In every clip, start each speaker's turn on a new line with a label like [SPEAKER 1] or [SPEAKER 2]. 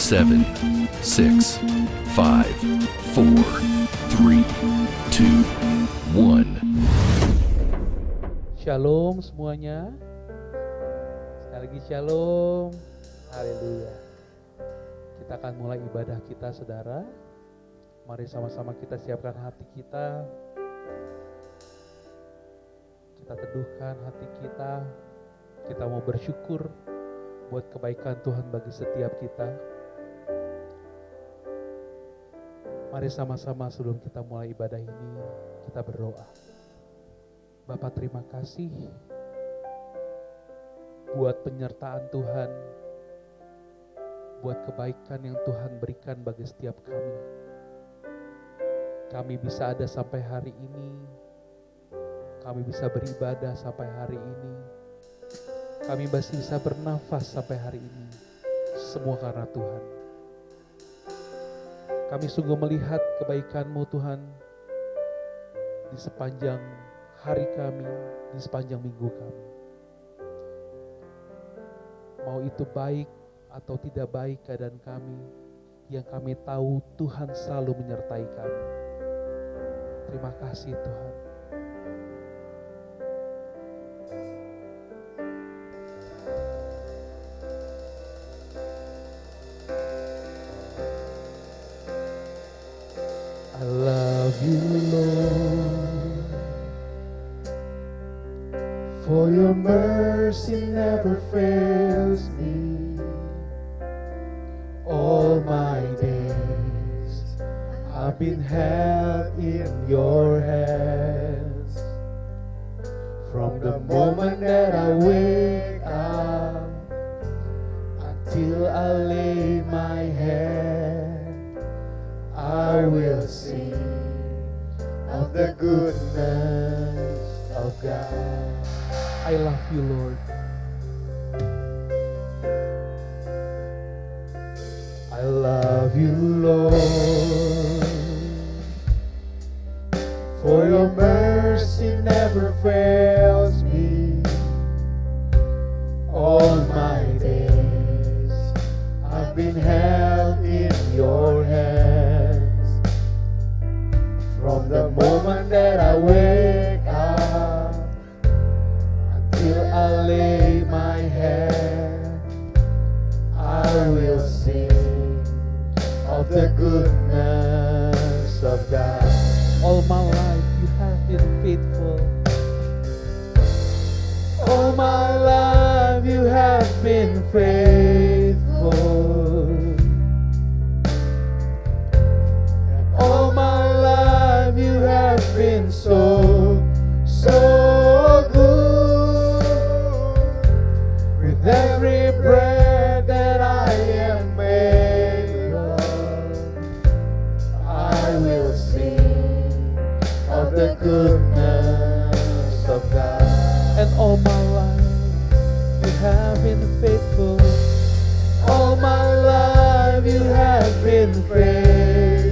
[SPEAKER 1] 7, 6, 5, 4, 3, 2, 1.
[SPEAKER 2] Shalom semuanya. Sekali lagi shalom. Haleluya. Kita akan mulai ibadah kita, saudara. Mari sama-sama kita siapkan hati kita. Kita teduhkan hati kita. Kita mau bersyukur buat kebaikan Tuhan bagi setiap kita. Mari sama-sama sebelum kita mulai ibadah ini, kita berdoa. Bapa, terima kasih buat penyertaan Tuhan, buat kebaikan yang Tuhan berikan bagi setiap kami. Kami bisa ada sampai hari ini, kami bisa beribadah sampai hari ini, kami masih bisa bernafas sampai hari ini, semua karena Tuhan. Kami sungguh melihat kebaikan-Mu Tuhan di sepanjang hari kami, di sepanjang minggu kami. Mau itu baik atau tidak baik keadaan kami, yang kami tahu Tuhan selalu menyertai kami. Terima kasih Tuhan. I love you, Lord, for your mercy never fails me. All my days I've been held in your hands. From the moment that I wake up until I lay my head, I will sing of the goodness of God. I love you, Lord. I love you, Lord, for your mercy never fails me. All my days I've been held in your hands. From the moment that I wake up until I lay my head, I will sing of the goodness of God. All my life you have been faithful. All my life you have been faithful. All my life you have been so, so good. With every breath that I am able, I will sing of the goodness of God. And all my life you have been faithful. All my life you have been faithful.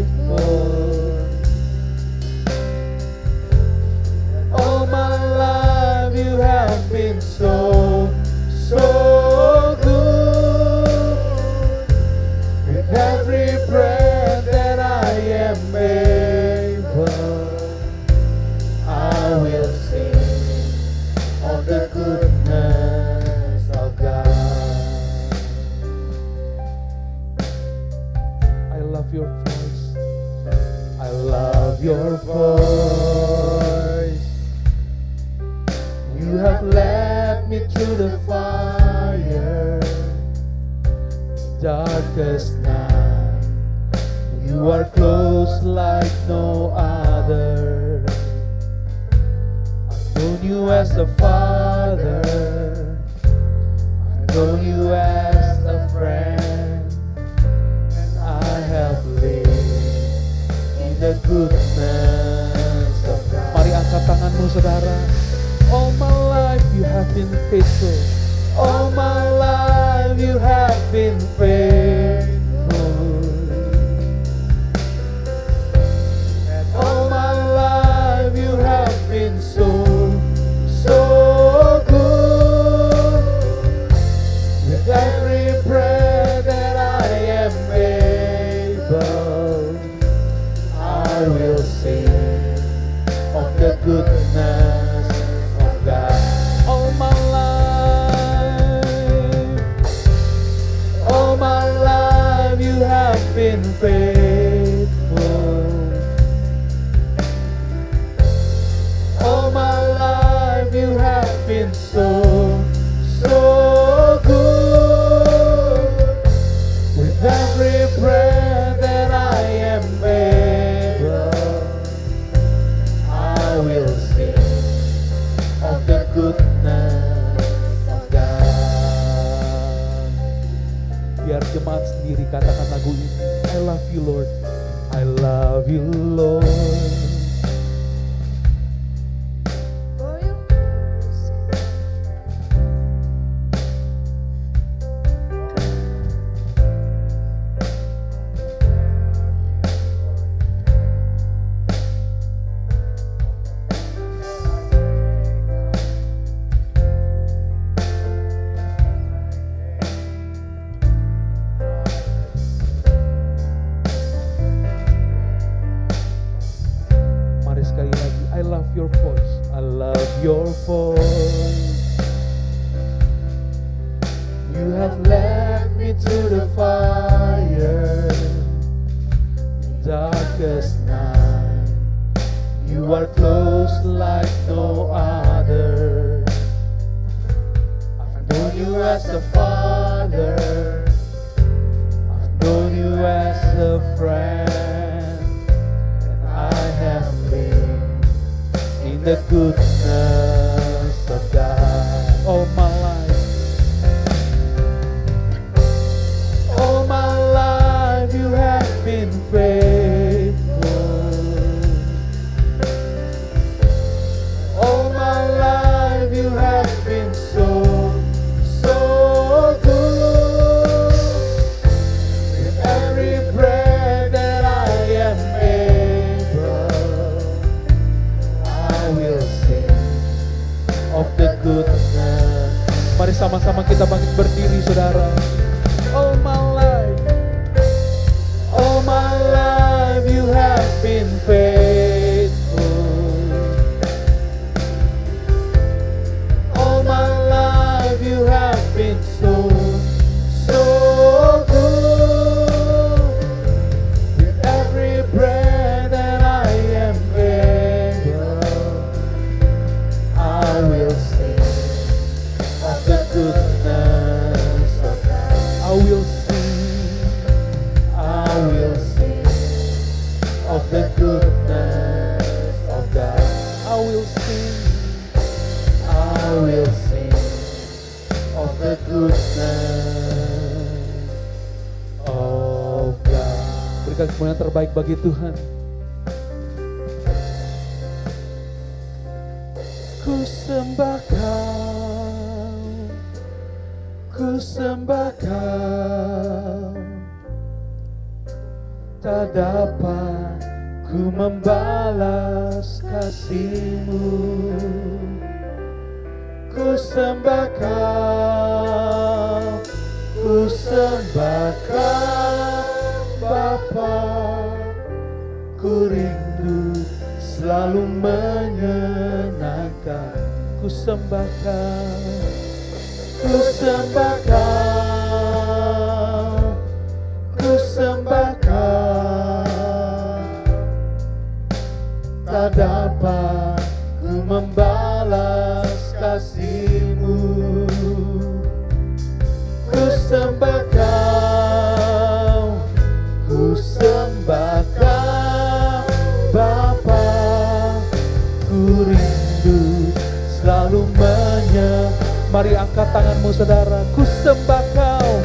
[SPEAKER 2] All my life you have been so, so good. With every breath that I am able, I will sing of the goodness of God. I love your voice. I love your voice. You have led me through the fire, darkest night. You are close like no other. I've known you as a father. I've known you as a friend. And I have lived in the goodness of God. Mari angkat tanganmu, saudara. All my life you have been faithful. All my life you have been faithful. And all my life you have been so, so good. With every breath that I am been so good. With every breath that I am able, I will sing of the goodness of God. Biar jemaat sendiri katakan lagu ini. I love you Lord, I love you Lord. Sekali lagi, I love your voice, I love your voice. You have led me through the fire, in darkest night. You are close like no other. I've known you as a father, I've known you as a friend. The goodness of God. All my life you have been faithful. All my life you have been so good. With every breath that I am of the goodness. Mari sama-sama kita bangkit berdiri saudara. All my life you have been faithful. All my life you have been so good. With every breath that I am I will sing of the goodness of God. I will sing of the goodness of God. I will sing of the goodness of God. Berikan semua yang terbaik bagi Tuhan. Ku sembah Kau, tak dapat ku membalas kasih-Mu. Ku sembah Kau, Bapa, ku rindu selalu menyenangkan. Ku sembah Kau, tak dapat ku membalas kasih-Mu. Ku sembah Kau, Bapa, ku rindu selalu Mari angkat tanganmu saudara. Ku sembah Kau,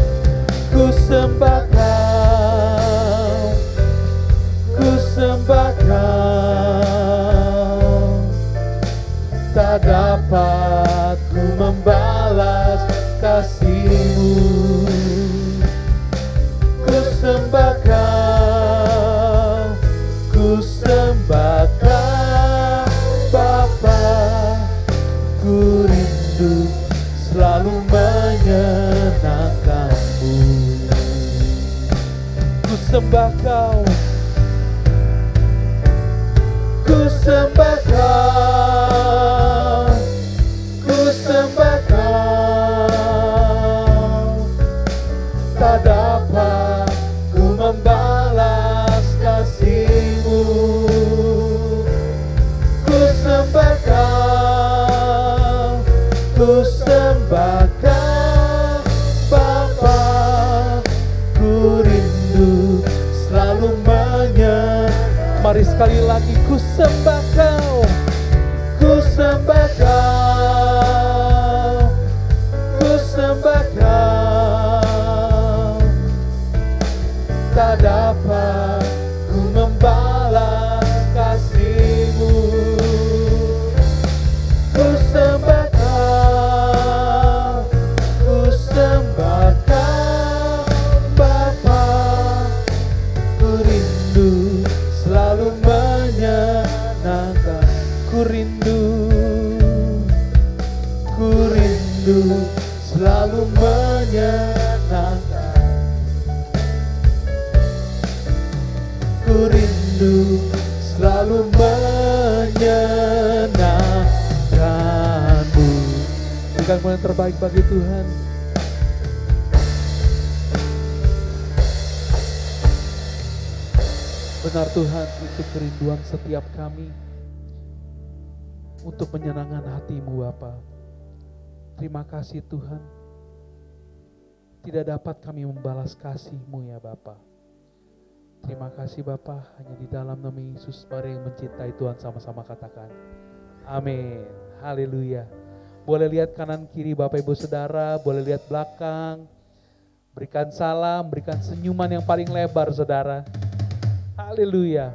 [SPEAKER 2] tak dapat ku membalas kasih-Mu. Ku sembah Kau, Bapa, ku rindu selalu menyenangkan-Mu. Ku sembah Kau, tak dapat ku membalas kasih-Mu. Ku sembah Kau, ku sembah Kau Bapa, ku rindu selalu menyenangkan. Mari sekali lagi ku sembah Kau, ku sembah Kau, ku sembah Kau. Tak dapat ku membalas kasih-Mu. Ku sembah Kau, ku sembah Kau Bapa, ku rindu selalu menyenangkan. Ku rindu selalu menyenangkan. Ku rindu selalu menyenangkan-Mu. Berikan yang terbaik bagi Tuhan. Benar Tuhan, itu kerinduan setiap kami untuk menyenangkan hati-Mu Bapa. Terima kasih Tuhan. Tidak dapat kami membalas kasih-Mu ya Bapa. Terima kasih Bapa, hanya di dalam nama Yesus mari yang mencintai Tuhan sama-sama katakan amin. Haleluya. Boleh lihat kanan kiri Bapak Ibu Saudara, boleh lihat belakang. Berikan salam, berikan senyuman yang paling lebar Saudara. Haleluya.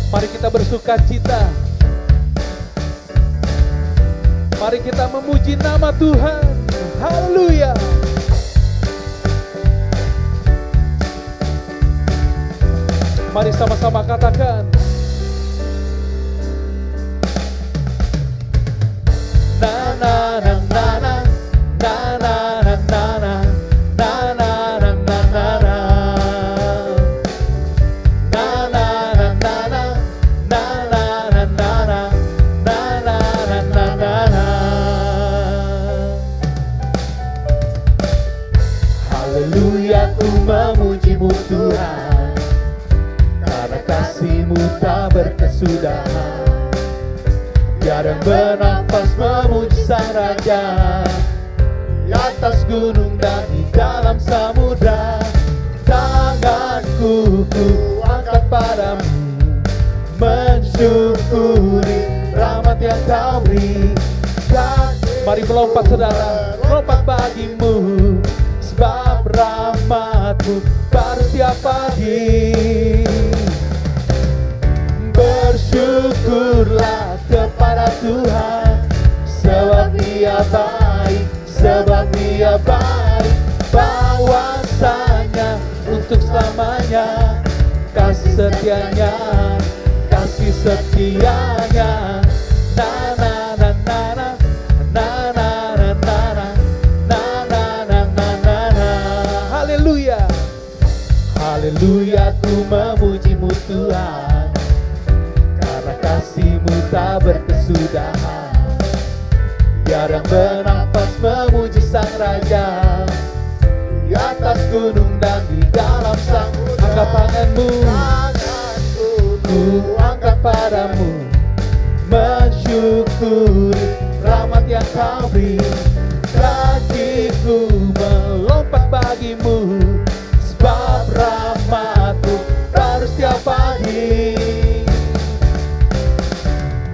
[SPEAKER 2] Mari kita bersuka cita. Mari kita memuji nama Tuhan. Haleluya. Mari sama-sama katakan. Na na na na na na na na na na na na na na Haleluya, ku memuji-Mu Tuhan, karena kasih-Mu tak berkesudahan. Jarang bernafas memuji Sang Raja, di atas gunung dan di dalam samudra. Tanganku ku angkat padamu, mensyukuri rahmat yang Kau beri. Mari melompat saudara, melompat bagi-Mu, sebab rahmat-Mu baru setiap pagi. Bersyukurlah kepada Tuhan, sebab Dia baik, sebab Dia baik. Bahwasanya untuk selamanya, kasih setianya, kasih setianya. Na na na na na na na na na na na na na na. Haleluya, haleluya, ku memuji-Mu Tuhan, karena kasih-Mu tak berkesudahan. Jarang bernafas memuji Sang Raja, di atas gunung dan di dalam samudra. Angkat tanganmu, ku angkat padamu, mensyukuri rahmat yang Kau beri. Kakiku melompat bagi-Mu, sebab rahmat-Mu baru setiap pagi.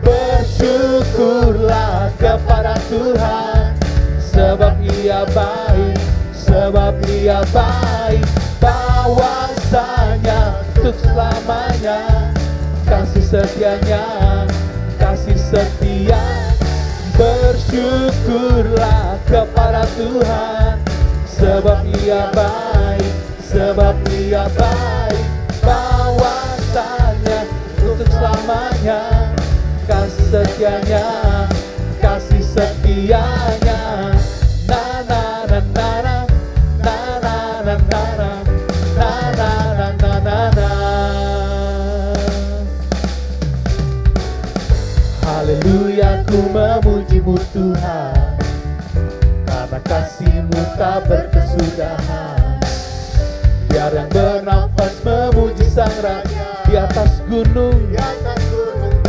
[SPEAKER 2] Bersyukurlah kepada Tuhan, sebab Ia baik, sebab Dia baik. Bahwasanya untuk selamanya, kasih setianya, kasih setia. Bersyukurlah kepada Tuhan, sebab Ia baik, sebab Dia baik. Bahwasanya untuk selamanya, kasih setianya, kasih setianya. Na na na na na na na na na na na na na na na. Haleluya, ku memuji-Mu Tuhan, karena kasih-Mu tak berkesudahan. Jarang bernafas memuji Sang Raja, di atas gunung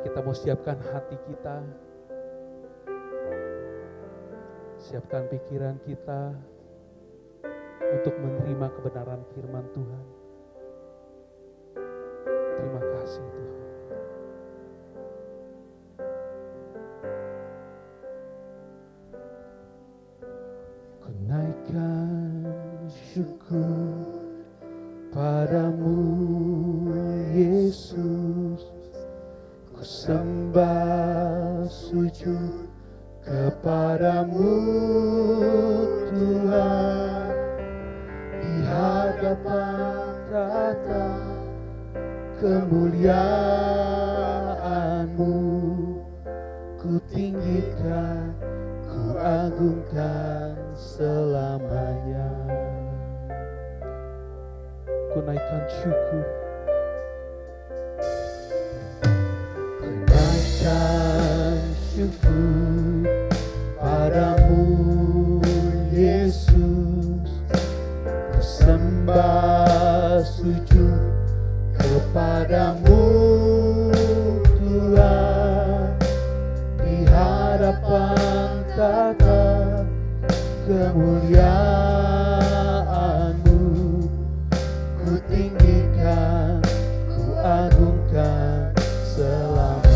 [SPEAKER 2] Mari kita mau siapkan hati kita, siapkan pikiran kita untuk menerima kebenaran firman Tuhan. Terima kasih Tuhan. Ku naikkan syukur padamu Yesus, ku sembah sujud kepadamu Tuhan, di hadapan tahta kemuliaan-Mu, ku tinggikan, ku agungkan selamanya. Ku naikkan syukur, ku naikkan syukur padamu Yesus, ku sembah sujud kepadamu Tuhan, di hadapan tahta kemuliaan-Mu, ku tinggikan, ku agungkan selamanya.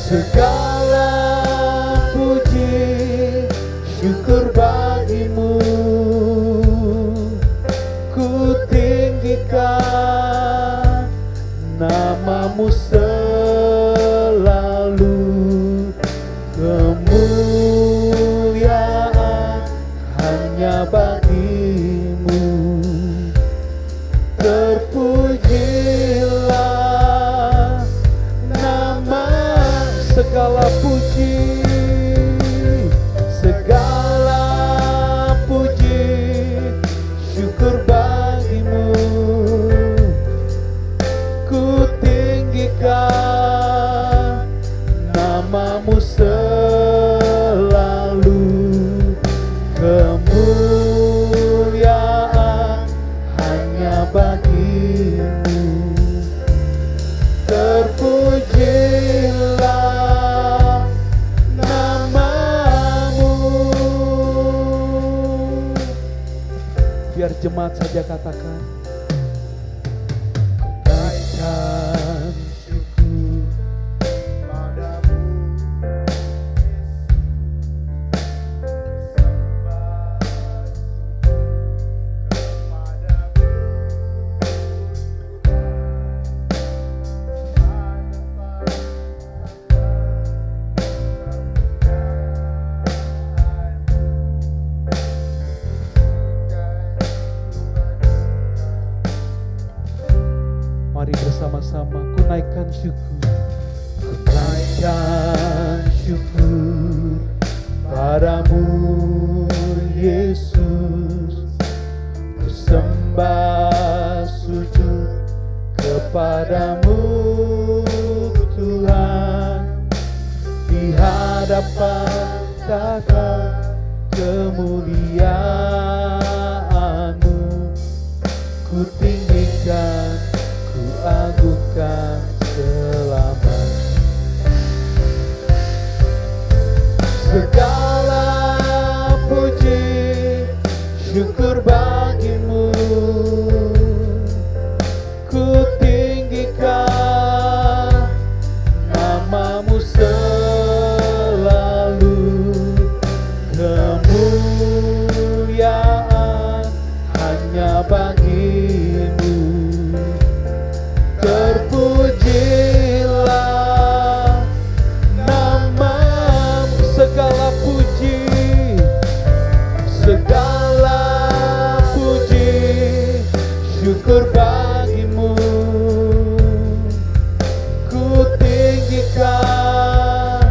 [SPEAKER 2] Segala puji syukur bagimu, ku tinggikan nama-Mu selalu, kemuliaan hanya bagi-Mu. Terpujilah nama, segala puji, segala puji syukur bagi-Mu, ku tinggikan nama-Mu selalu, kemuliaan hanya bagi-Mu. Terpujilah nama-Mu. Biar jemaat saja katakan, naikkan syukur padamu mari bersama-sama ku naikkan syukur, ku naikkan syukur padamu Yesus, ku sembah sujud kepadamu Tuhan, di hadapan tahta kemuliaan-Mu, ku tinggikan, ku agungkan selamanya. Segala puji syukur bagi-Mu, ku tinggikan nama-Mu selalu, kemuliaan hanya bagi-Mu. Terpujilah nama-Mu, segala puji, segala puji syukur bagi-Mu, ku tinggikan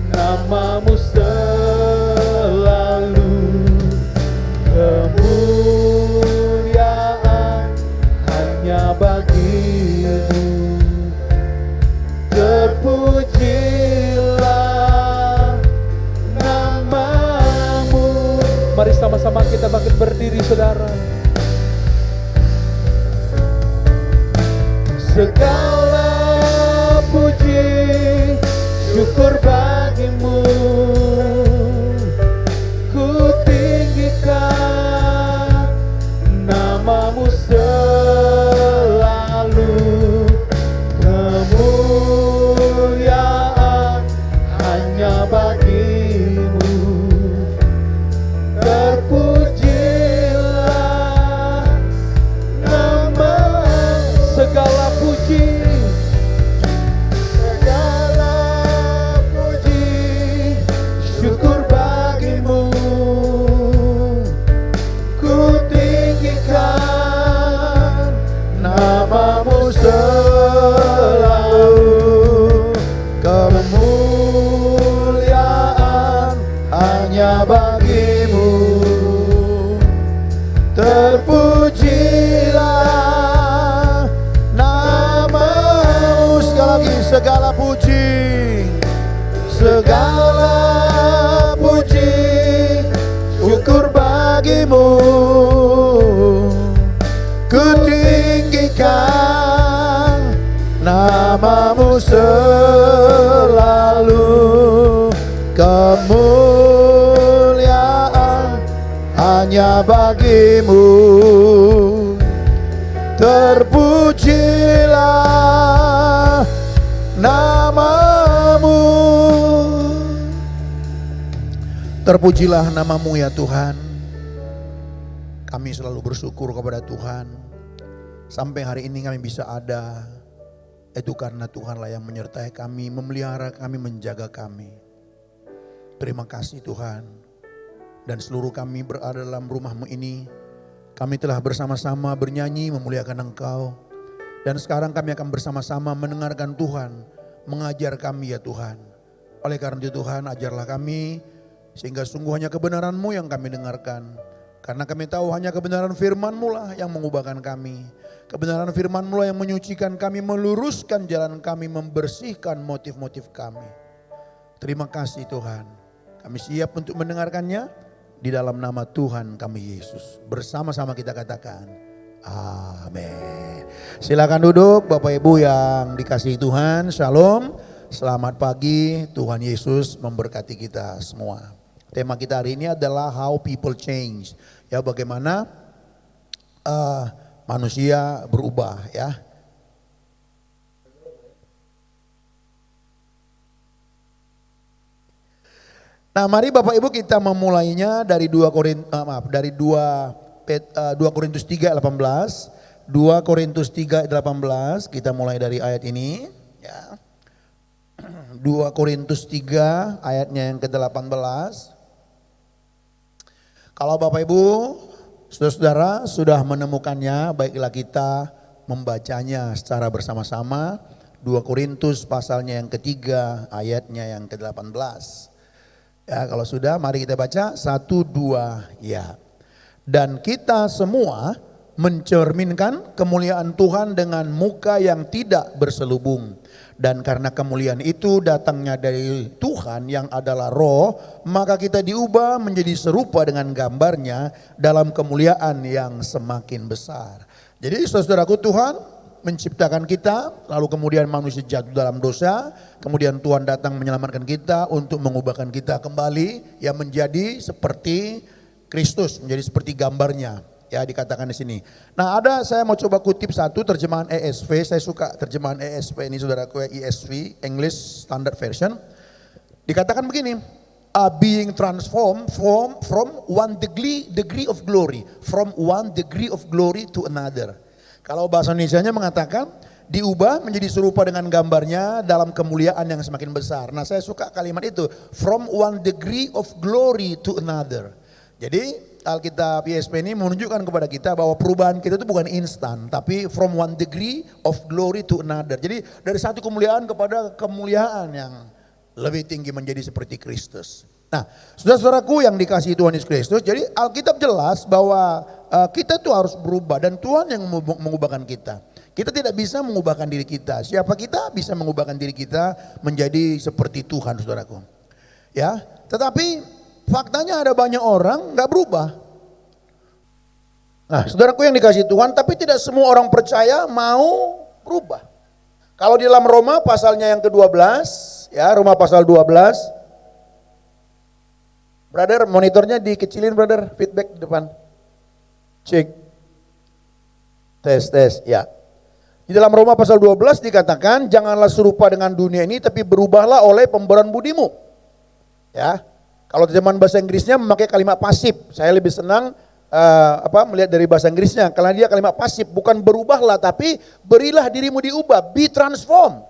[SPEAKER 2] nama-Mu selalu, kemuliaan hanya bagi-Mu. Terpujilah nama-Mu. Mari sama-sama kita bangkit berdiri, saudara. segala puji syukur bagimu. Ku tinggikan namamu selalu. Kemuliaan hanya bagimu. Terpujilah nama, segala puji, segala puji syukur bagimu. Ku tinggikan namamu selalu. Kemuliaan hanya bagimu. Terpujilah namamu. Sekali lagi, segala puji, segala puji syukur bagimu. Ku tinggikan namamu selalu. Kemuliaan hanya bagimu. Terpujilah namamu. Terpujilah namamu ya Tuhan. Kami selalu bersyukur kepada Tuhan. Sampai hari ini kami bisa ada. Itu karena Tuhanlah yang menyertai kami, memelihara kami, menjaga kami. Terima kasih Tuhan. Dan seluruh kami berada dalam rumah-Mu ini, kami telah bersama-sama bernyanyi memuliakan Engkau. Dan sekarang kami akan bersama-sama mendengarkan Tuhan mengajar kami ya Tuhan. Oleh karena itu Tuhan, ajarlah kami sehingga sungguh hanya kebenaran-Mu yang kami dengarkan. Karena kami tahu hanya kebenaran firman-Mu lah yang mengubahkan kami. Kebenaran firman-Mu lah yang menyucikan kami, meluruskan jalan kami, membersihkan motif-motif kami. Terima kasih Tuhan. Kami siap untuk mendengarkannya di dalam nama Tuhan kami Yesus. Bersama-sama kita katakan amin. Silakan duduk Bapak Ibu yang dikasihi Tuhan. Shalom. Selamat pagi. Tuhan Yesus memberkati kita semua. Tema kita hari ini adalah how people change. Ya, bagaimana manusia berubah ya. Nah, mari Bapak Ibu kita memulainya dari 2 Korintus 3 ayat 18. 2 Korintus 3 ayat 18, kita mulai dari ayat ini ya. 2 Korintus 3 ayatnya yang ke-18. Kalau Bapak Ibu, saudara-saudara sudah menemukannya, baiklah kita membacanya secara bersama-sama. 2 Korintus pasalnya yang ketiga, ayatnya yang ke-18. Ya, kalau sudah mari kita baca 1, 2 ya. Dan kita semua mencerminkan kemuliaan Tuhan dengan muka yang tidak berselubung. Dan karena kemuliaan itu datangnya dari Tuhan yang adalah Roh, maka kita diubah menjadi serupa dengan gambarnya dalam kemuliaan yang semakin besar. Jadi saudaraku, Tuhan menciptakan kita, lalu kemudian manusia jatuh dalam dosa, kemudian Tuhan datang menyelamatkan kita untuk mengubahkan kita kembali yang menjadi seperti Kristus, menjadi seperti gambarnya. Ya, dikatakan di sini. Nah, saya mau coba kutip satu terjemahan ESV. Saya suka terjemahan ESV ini saudaraku, ESV, English Standard Version. Dikatakan begini, being transformed from one degree of glory, from one degree of glory to another. Kalau bahasa Indonesianya mengatakan diubah menjadi serupa dengan gambarnya dalam kemuliaan yang semakin besar. Nah, saya suka kalimat itu, from one degree of glory to another. Jadi Alkitab ESV ini menunjukkan kepada kita bahwa perubahan kita itu bukan instan, tapi from one degree of glory to another. Jadi dari satu kemuliaan kepada kemuliaan yang lebih tinggi menjadi seperti Kristus. Nah, saudara-saudaraku yang dikasihi Tuhan Yesus Kristus, jadi Alkitab jelas bahwa kita tuh harus berubah dan Tuhan yang mengubahkan kita. Kita tidak bisa mengubahkan diri kita. Siapa kita bisa mengubahkan diri kita menjadi seperti Tuhan, saudaraku. Ya, tetapi faktanya ada banyak orang nggak berubah. Nah, saudaraku yang dikasihi Tuhan, tapi tidak semua orang percaya mau
[SPEAKER 3] berubah. Kalau di dalam Roma pasalnya yang ke-12, ya Roma pasal 12. Brother, monitornya dikecilin brother, feedback di depan. Cek. Tes, ya. Di dalam Roma pasal 12 dikatakan, janganlah serupa dengan dunia ini, tapi berubahlah oleh pemberongan budimu. Ya, kalau zaman bahasa Inggrisnya memakai kalimat pasif. Saya lebih senang melihat dari bahasa Inggrisnya, karena dia kalimat pasif, bukan berubahlah, tapi berilah dirimu diubah, be transformed.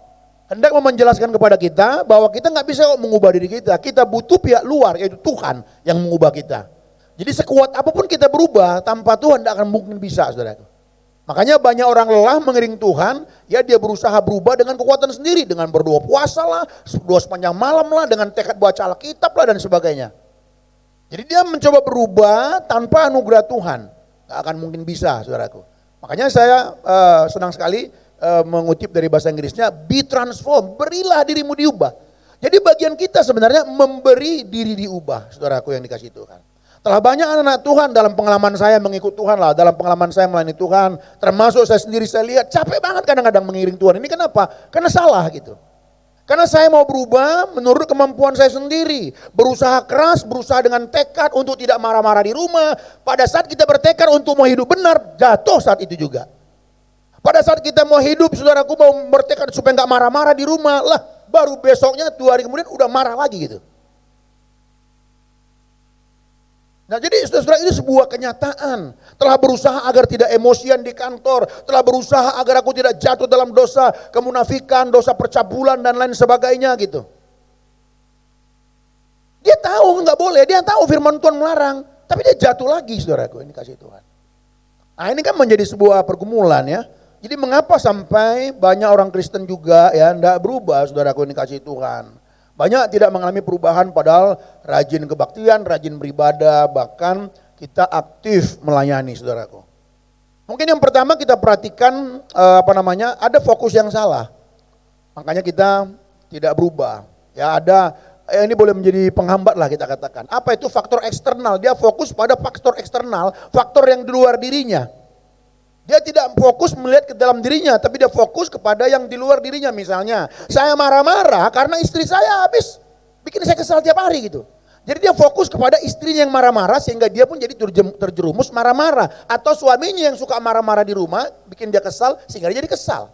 [SPEAKER 3] Hendak menjelaskan kepada kita bahwa kita nggak bisa mengubah diri kita. Kita butuh pihak luar, yaitu Tuhan yang mengubah kita. Jadi sekuat apapun kita berubah, tanpa Tuhan tidak akan mungkin bisa, saudaraku. Makanya banyak orang lelah mengiring Tuhan, ya dia berusaha berubah dengan kekuatan sendiri, dengan berdoa puasa lah, doa sepanjang malam lah, dengan tekad baca Alkitab lah dan sebagainya. Jadi dia mencoba berubah tanpa anugerah Tuhan, gak akan mungkin bisa, saudaraku. Makanya saya senang sekali mengutip dari bahasa Inggrisnya, be transformed, berilah dirimu diubah. Jadi bagian kita sebenarnya memberi diri diubah, saudaraku yang dikasih Tuhan. Telah banyak anak-anak Tuhan dalam pengalaman saya mengikut Tuhan lah, dalam pengalaman saya melayani Tuhan, termasuk saya sendiri saya lihat capek banget kadang-kadang mengiring Tuhan. Ini kenapa? Karena salah gitu. Karena saya mau berubah menurut kemampuan saya sendiri. Berusaha keras, berusaha dengan tekad untuk tidak marah-marah di rumah. Pada saat kita bertekad untuk mau hidup benar, jatuh saat itu juga. Pada saat kita mau hidup, saudaraku mau bertekad supaya nggak marah-marah di rumah, lah baru besoknya 2 hari kemudian udah marah lagi gitu. Nah jadi saudara ini sebuah kenyataan. Telah berusaha agar tidak emosian di kantor. Telah berusaha agar aku tidak jatuh dalam dosa kemunafikan, dosa percabulan dan lain sebagainya gitu. Dia tahu nggak boleh, dia tahu firman Tuhan melarang. Tapi dia jatuh lagi saudaraku, ini kasih Tuhan. Nah ini kan menjadi sebuah pergumulan ya. Jadi mengapa sampai banyak orang Kristen juga ya tidak berubah saudaraku, ini kasih Tuhan. Banyak tidak mengalami perubahan padahal rajin kebaktian, rajin beribadah, bahkan kita aktif melayani saudaraku. Mungkin yang pertama kita perhatikan ada fokus yang salah. Makanya kita tidak berubah. Ya ada ini boleh menjadi penghambat lah kita katakan. Apa itu faktor eksternal? Dia fokus pada faktor eksternal, faktor yang di luar dirinya. Dia tidak fokus melihat ke dalam dirinya, tapi dia fokus kepada yang di luar dirinya. Misalnya, saya marah-marah karena istri saya habis bikin saya kesal tiap hari gitu. Jadi dia fokus kepada istrinya yang marah-marah sehingga dia pun jadi terjerumus marah-marah. Atau suaminya yang suka marah-marah di rumah bikin dia kesal sehingga dia jadi kesal.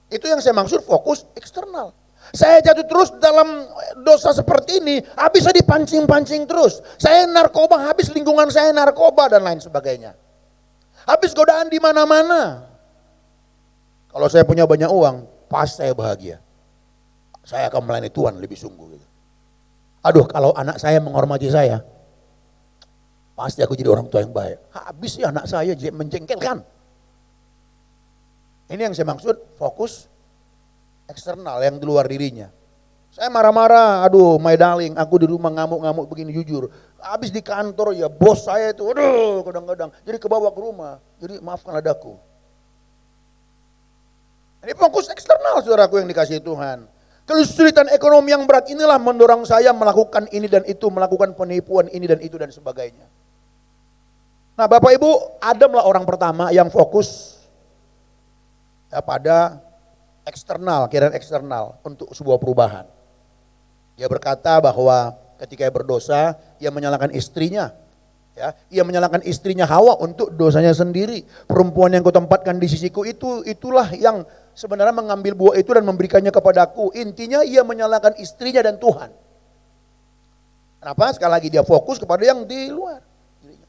[SPEAKER 3] Itu yang saya maksud fokus eksternal. Saya jatuh terus dalam dosa seperti ini, habis saya dipancing-pancing terus. Saya narkoba, habis lingkungan saya narkoba dan lain sebagainya. Habis godaan di mana-mana. Kalau saya punya banyak uang, pasti saya bahagia. Saya akan melayani Tuhan lebih sungguh. Gitu. Aduh, kalau anak saya menghormati saya, pasti aku jadi orang tua yang baik. Habis sih anak saya menjengkelkan. Ini yang saya maksud fokus eksternal yang di luar dirinya. Saya marah-marah, aduh my darling, aku di rumah ngamuk-ngamuk begini jujur. Habis di kantor ya bos saya itu, aduh kadang-kadang jadi kebawa ke rumah. Jadi maafkan adaku. Ini fokus eksternal saudaraku yang dikasihi Tuhan. Kesulitan ekonomi yang berat inilah mendorong saya melakukan ini dan itu, melakukan penipuan ini dan itu dan sebagainya. Nah Bapak Ibu, Adamlah orang pertama yang fokus ya, pada eksternal, keinginan eksternal untuk sebuah perubahan. Dia berkata bahwa ketika ia berdosa, ia menyalahkan istrinya. Ya, ia menyalahkan istrinya Hawa untuk dosanya sendiri. Perempuan yang kau tempatkan di sisiku itulah yang sebenarnya mengambil buah itu dan memberikannya kepadaku. Intinya ia menyalahkan istrinya dan Tuhan. Kenapa? Sekali lagi dia fokus kepada yang di luar.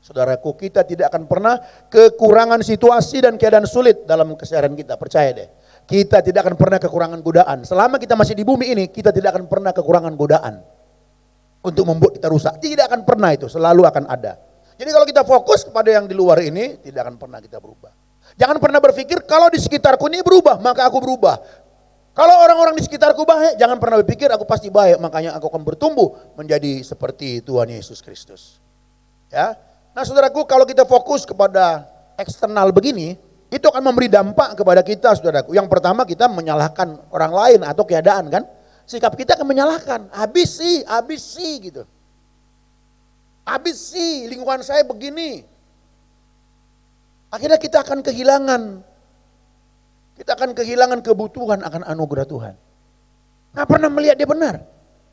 [SPEAKER 3] Saudaraku, kita tidak akan pernah kekurangan situasi dan keadaan sulit dalam keseharian kita, percaya deh. Kita tidak akan pernah kekurangan godaan. Selama kita masih di bumi ini, kita tidak akan pernah kekurangan godaan untuk membuat kita rusak. Tidak akan pernah itu, selalu akan ada. Jadi kalau kita fokus kepada yang di luar ini, tidak akan pernah kita berubah. Jangan pernah berpikir kalau di sekitarku ini berubah, maka aku berubah. Kalau orang-orang di sekitarku baik, jangan pernah berpikir aku pasti baik, makanya aku akan bertumbuh menjadi seperti Tuhan Yesus Kristus. Ya. Nah saudaraku, kalau kita fokus kepada eksternal begini, itu akan memberi dampak kepada kita saudaraku. Yang pertama kita menyalahkan orang lain atau keadaan kan. Sikap kita akan menyalahkan. Habis sih gitu. Habis sih lingkungan saya begini. Akhirnya kita akan kehilangan Kita akan kehilangan kebutuhan akan anugerah Tuhan. Nggak pernah melihat dia benar.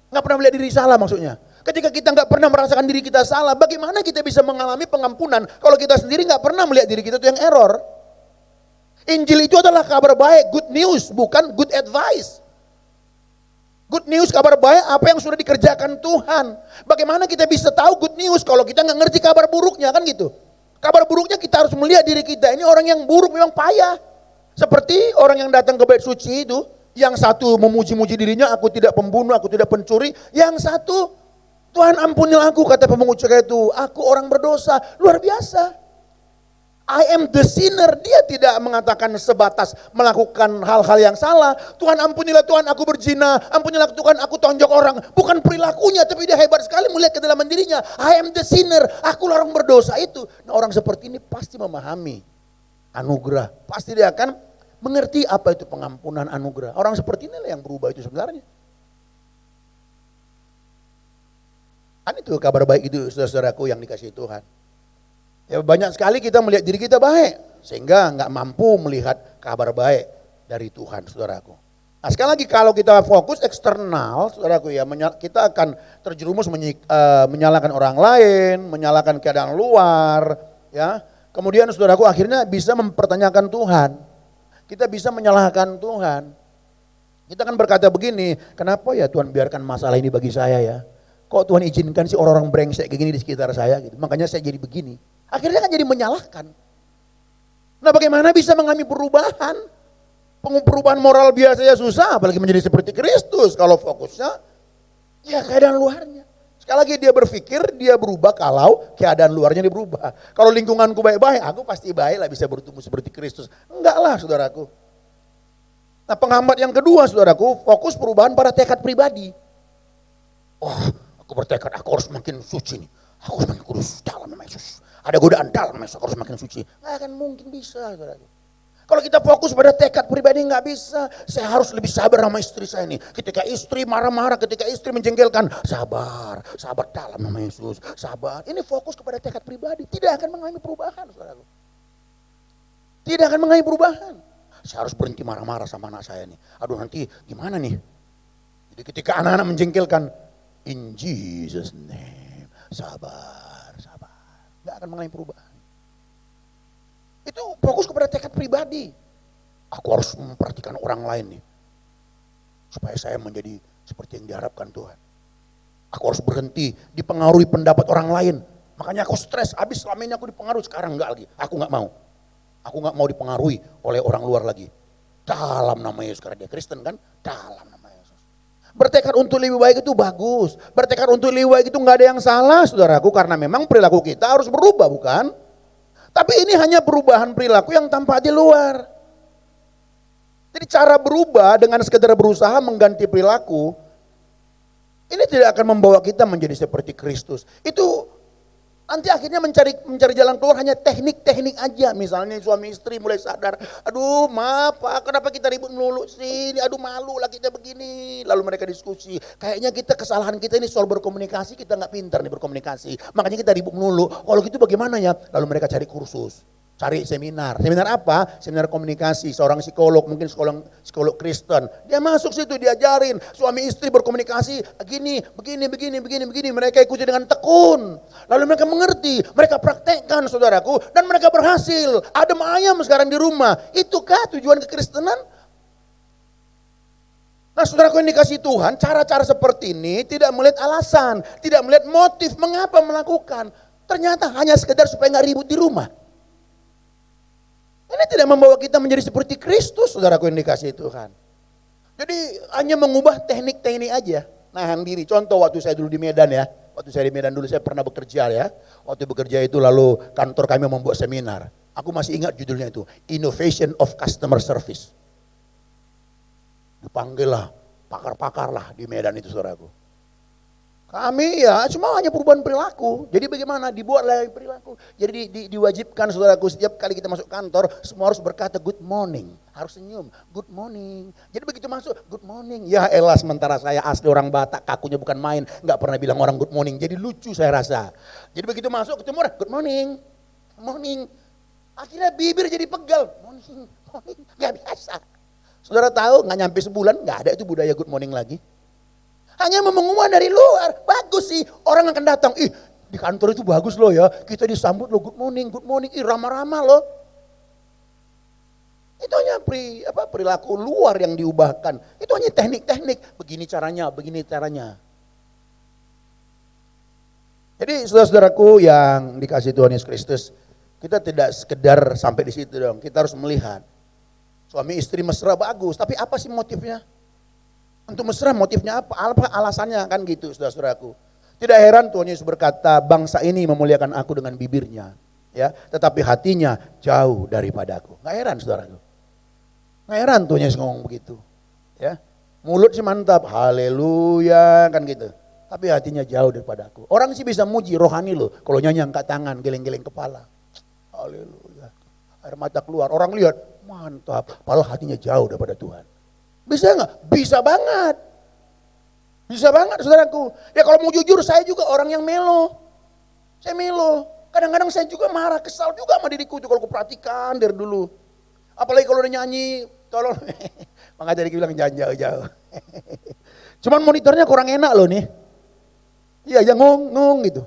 [SPEAKER 3] Nggak pernah melihat diri salah maksudnya. Ketika kita nggak pernah merasakan diri kita salah, bagaimana kita bisa mengalami pengampunan kalau kita sendiri nggak pernah melihat diri kita itu yang error? Injil itu adalah kabar baik, good news, bukan good advice. Good news, kabar baik, apa yang sudah dikerjakan Tuhan. Bagaimana kita bisa tahu good news kalau kita nggak ngerti kabar buruknya, kan gitu. Kabar buruknya kita harus melihat diri kita, ini orang yang buruk memang payah. Seperti orang yang datang ke bait suci itu, yang satu memuji-muji dirinya, aku tidak pembunuh, aku tidak pencuri. Yang satu, Tuhan ampunilah aku, kata pemungut cukai itu, aku orang berdosa. Luar biasa. I am the sinner. Dia tidak mengatakan sebatas melakukan hal-hal yang salah. Tuhan ampunilah Tuhan, aku berzina. Ampunilah Tuhan, aku tonjok orang. Bukan perilakunya, tapi dia hebat sekali melihat ke dalam dirinya. I am the sinner, aku orang berdosa itu. Nah, orang seperti ini pasti memahami anugerah. Pasti dia akan mengerti apa itu pengampunan anugerah. Orang seperti inilah yang berubah itu sebenarnya. Kan itu kabar baik itu saudara-saudaraku yang dikasihi Tuhan. Ya banyak sekali kita melihat diri kita baik, sehingga nggak mampu melihat kabar baik dari Tuhan, saudaraku. Nah sekali lagi kalau kita fokus eksternal, saudaraku ya, kita akan terjerumus menyalahkan orang lain, menyalahkan keadaan luar, ya. Kemudian saudaraku akhirnya bisa mempertanyakan Tuhan. Kita bisa menyalahkan Tuhan. Kita kan berkata begini, kenapa ya Tuhan biarkan masalah ini bagi saya ya? Kok Tuhan izinkan sih orang-orang brengsek kayak gini di sekitar saya gitu. Makanya saya jadi begini. Akhirnya kan jadi menyalahkan. Nah bagaimana bisa mengalami perubahan? Perubahan moral biasanya susah, apalagi menjadi seperti Kristus. Kalau fokusnya, ya keadaan luarnya. Sekali lagi dia berpikir, dia berubah kalau keadaan luarnya dia berubah. Kalau lingkunganku baik-baik, aku pasti baik lah bisa bertumbuh seperti Kristus. Enggak lah saudaraku. Nah penghambat yang kedua saudaraku, fokus perubahan pada tekad pribadi. Oh, aku bertekad, aku harus makin suci nih. Aku harus makin kudus dalam nama Yesus. Ada godaan dalam nama Yesus, aku harus makin suci. Nggak akan mungkin bisa, saudaraku. Kalau kita fokus pada tekad pribadi nggak bisa. Saya harus lebih sabar sama istri saya nih. Ketika istri marah-marah, ketika istri menjengkelkan, sabar, sabar dalam nama Yesus, sabar. Ini fokus kepada tekad pribadi, tidak akan mengalami perubahan, saudaraku. Tidak akan mengalami perubahan. Saya harus berhenti marah-marah sama anak saya nih. Aduh nanti gimana nih? Jadi ketika anak-anak menjengkelkan, in Jesus name, sabar, sabar. Gak akan mengalami perubahan. Itu fokus kepada tekad pribadi. Aku harus memperhatikan orang lain nih. Supaya saya menjadi seperti yang diharapkan Tuhan. Aku harus berhenti dipengaruhi pendapat orang lain. Makanya aku stres, habis selama ini aku dipengaruhi, sekarang enggak lagi. Aku enggak mau. Aku enggak mau dipengaruhi oleh orang luar lagi. Dalam nama Yesus, karena dia Kristen kan, dalam nama Yesus. Bertekad untuk lebih baik itu bagus. Bertekad untuk lebih baik itu enggak ada yang salah saudaraku. Karena memang perilaku kita harus berubah bukan? Tapi ini hanya perubahan perilaku yang tampak di luar. Jadi cara berubah dengan sekedar berusaha mengganti perilaku, ini tidak akan membawa kita menjadi seperti Kristus. Itu nanti akhirnya mencari jalan keluar hanya teknik-teknik aja. Misalnya suami istri mulai sadar, aduh maaf Pak, kenapa kita ribut melulu sih, aduh malu lah kita begini. Lalu mereka diskusi, kayaknya kesalahan kita ini soal berkomunikasi, kita nggak pintar nih berkomunikasi. Makanya kita ribut melulu, kalau gitu bagaimana ya? Lalu mereka cari kursus. Cari seminar. Seminar apa? Seminar komunikasi. Seorang psikolog, mungkin psikolog Kristen. Dia masuk situ, diajarin. Suami istri berkomunikasi, begini. Mereka ikuti dengan tekun. Lalu mereka mengerti. Mereka praktekkan saudaraku. Dan mereka berhasil. Adem ayam sekarang di rumah. Itukah tujuan kekristenan? Nah saudaraku yang dikasih Tuhan, cara-cara seperti ini tidak melihat alasan. Tidak melihat motif mengapa melakukan. Ternyata hanya sekedar supaya gak ribut di rumah. Ini tidak membawa kita menjadi seperti Kristus, saudaraku yang dikasihi Tuhan. Jadi hanya mengubah teknik-teknik aja, nahan diri. Contoh waktu saya dulu di Medan ya, waktu saya di Medan dulu saya pernah bekerja ya. Waktu bekerja itu lalu kantor kami membuat seminar. Aku masih ingat judulnya itu, Innovation of Customer Service. Dipanggil lah, pakar-pakar lah di Medan itu saudaraku. Kami ya cuma hanya perubahan perilaku. Jadi bagaimana? Dibuatlah perilaku. Jadi diwajibkan saudaraku setiap kali kita masuk kantor semua harus berkata good morning. Harus senyum, good morning. Jadi begitu masuk good morning. Ya elah sementara saya asli orang Batak, kakunya bukan main. Gak pernah bilang orang good morning. Jadi lucu saya rasa. Jadi begitu masuk ketemu orang good morning. Morning. Akhirnya bibir jadi pegal. Morning. morning. Gak biasa. Saudara tahu gak nyampe sebulan gak ada itu budaya good morning lagi. Hanya pengumuman dari luar. Bagus sih, orang akan datang. Ih, di kantor itu bagus loh ya. Kita disambut loh good morning. Ih, ramah-ramah loh. Itu hanya perilaku luar yang diubahkan. Itu hanya teknik-teknik. Begini caranya. Jadi saudara-saudaraku yang dikasih Tuhan Yesus Kristus, kita tidak sekedar sampai di situ dong. Kita harus melihat. Suami istri mesra bagus, tapi apa sih motifnya? Untuk mesra motifnya apa? Apa alasannya kan gitu saudara-saudaraku. Tidak heran Tuhan Yesus berkata, bangsa ini memuliakan aku dengan bibirnya, ya, tetapi hatinya jauh daripadaku. Gak heran saudaraku. Gak heran Tuhan Yesus ngomong begitu, ya. Mulut sih mantap, haleluya kan gitu. Tapi hatinya jauh daripadaku. Orang sih bisa muji rohani loh, kalau nyanyi angkat tangan, geleng-geleng kepala. Haleluya. Air mata keluar, orang lihat, mantap. Padahal hatinya jauh daripada Tuhan. Bisa nggak? Bisa banget. Bisa banget saudaraku. Ya kalau mau jujur saya juga orang yang melo. Saya melo. Kadang-kadang saya juga marah, kesal juga sama diriku itu kalau aku perhatikan dari dulu. Apalagi kalau udah nyanyi, tolong. Makanya tadi bilang jangan jauh-jauh. Cuman monitornya kurang enak loh nih. Iya aja ngong gitu.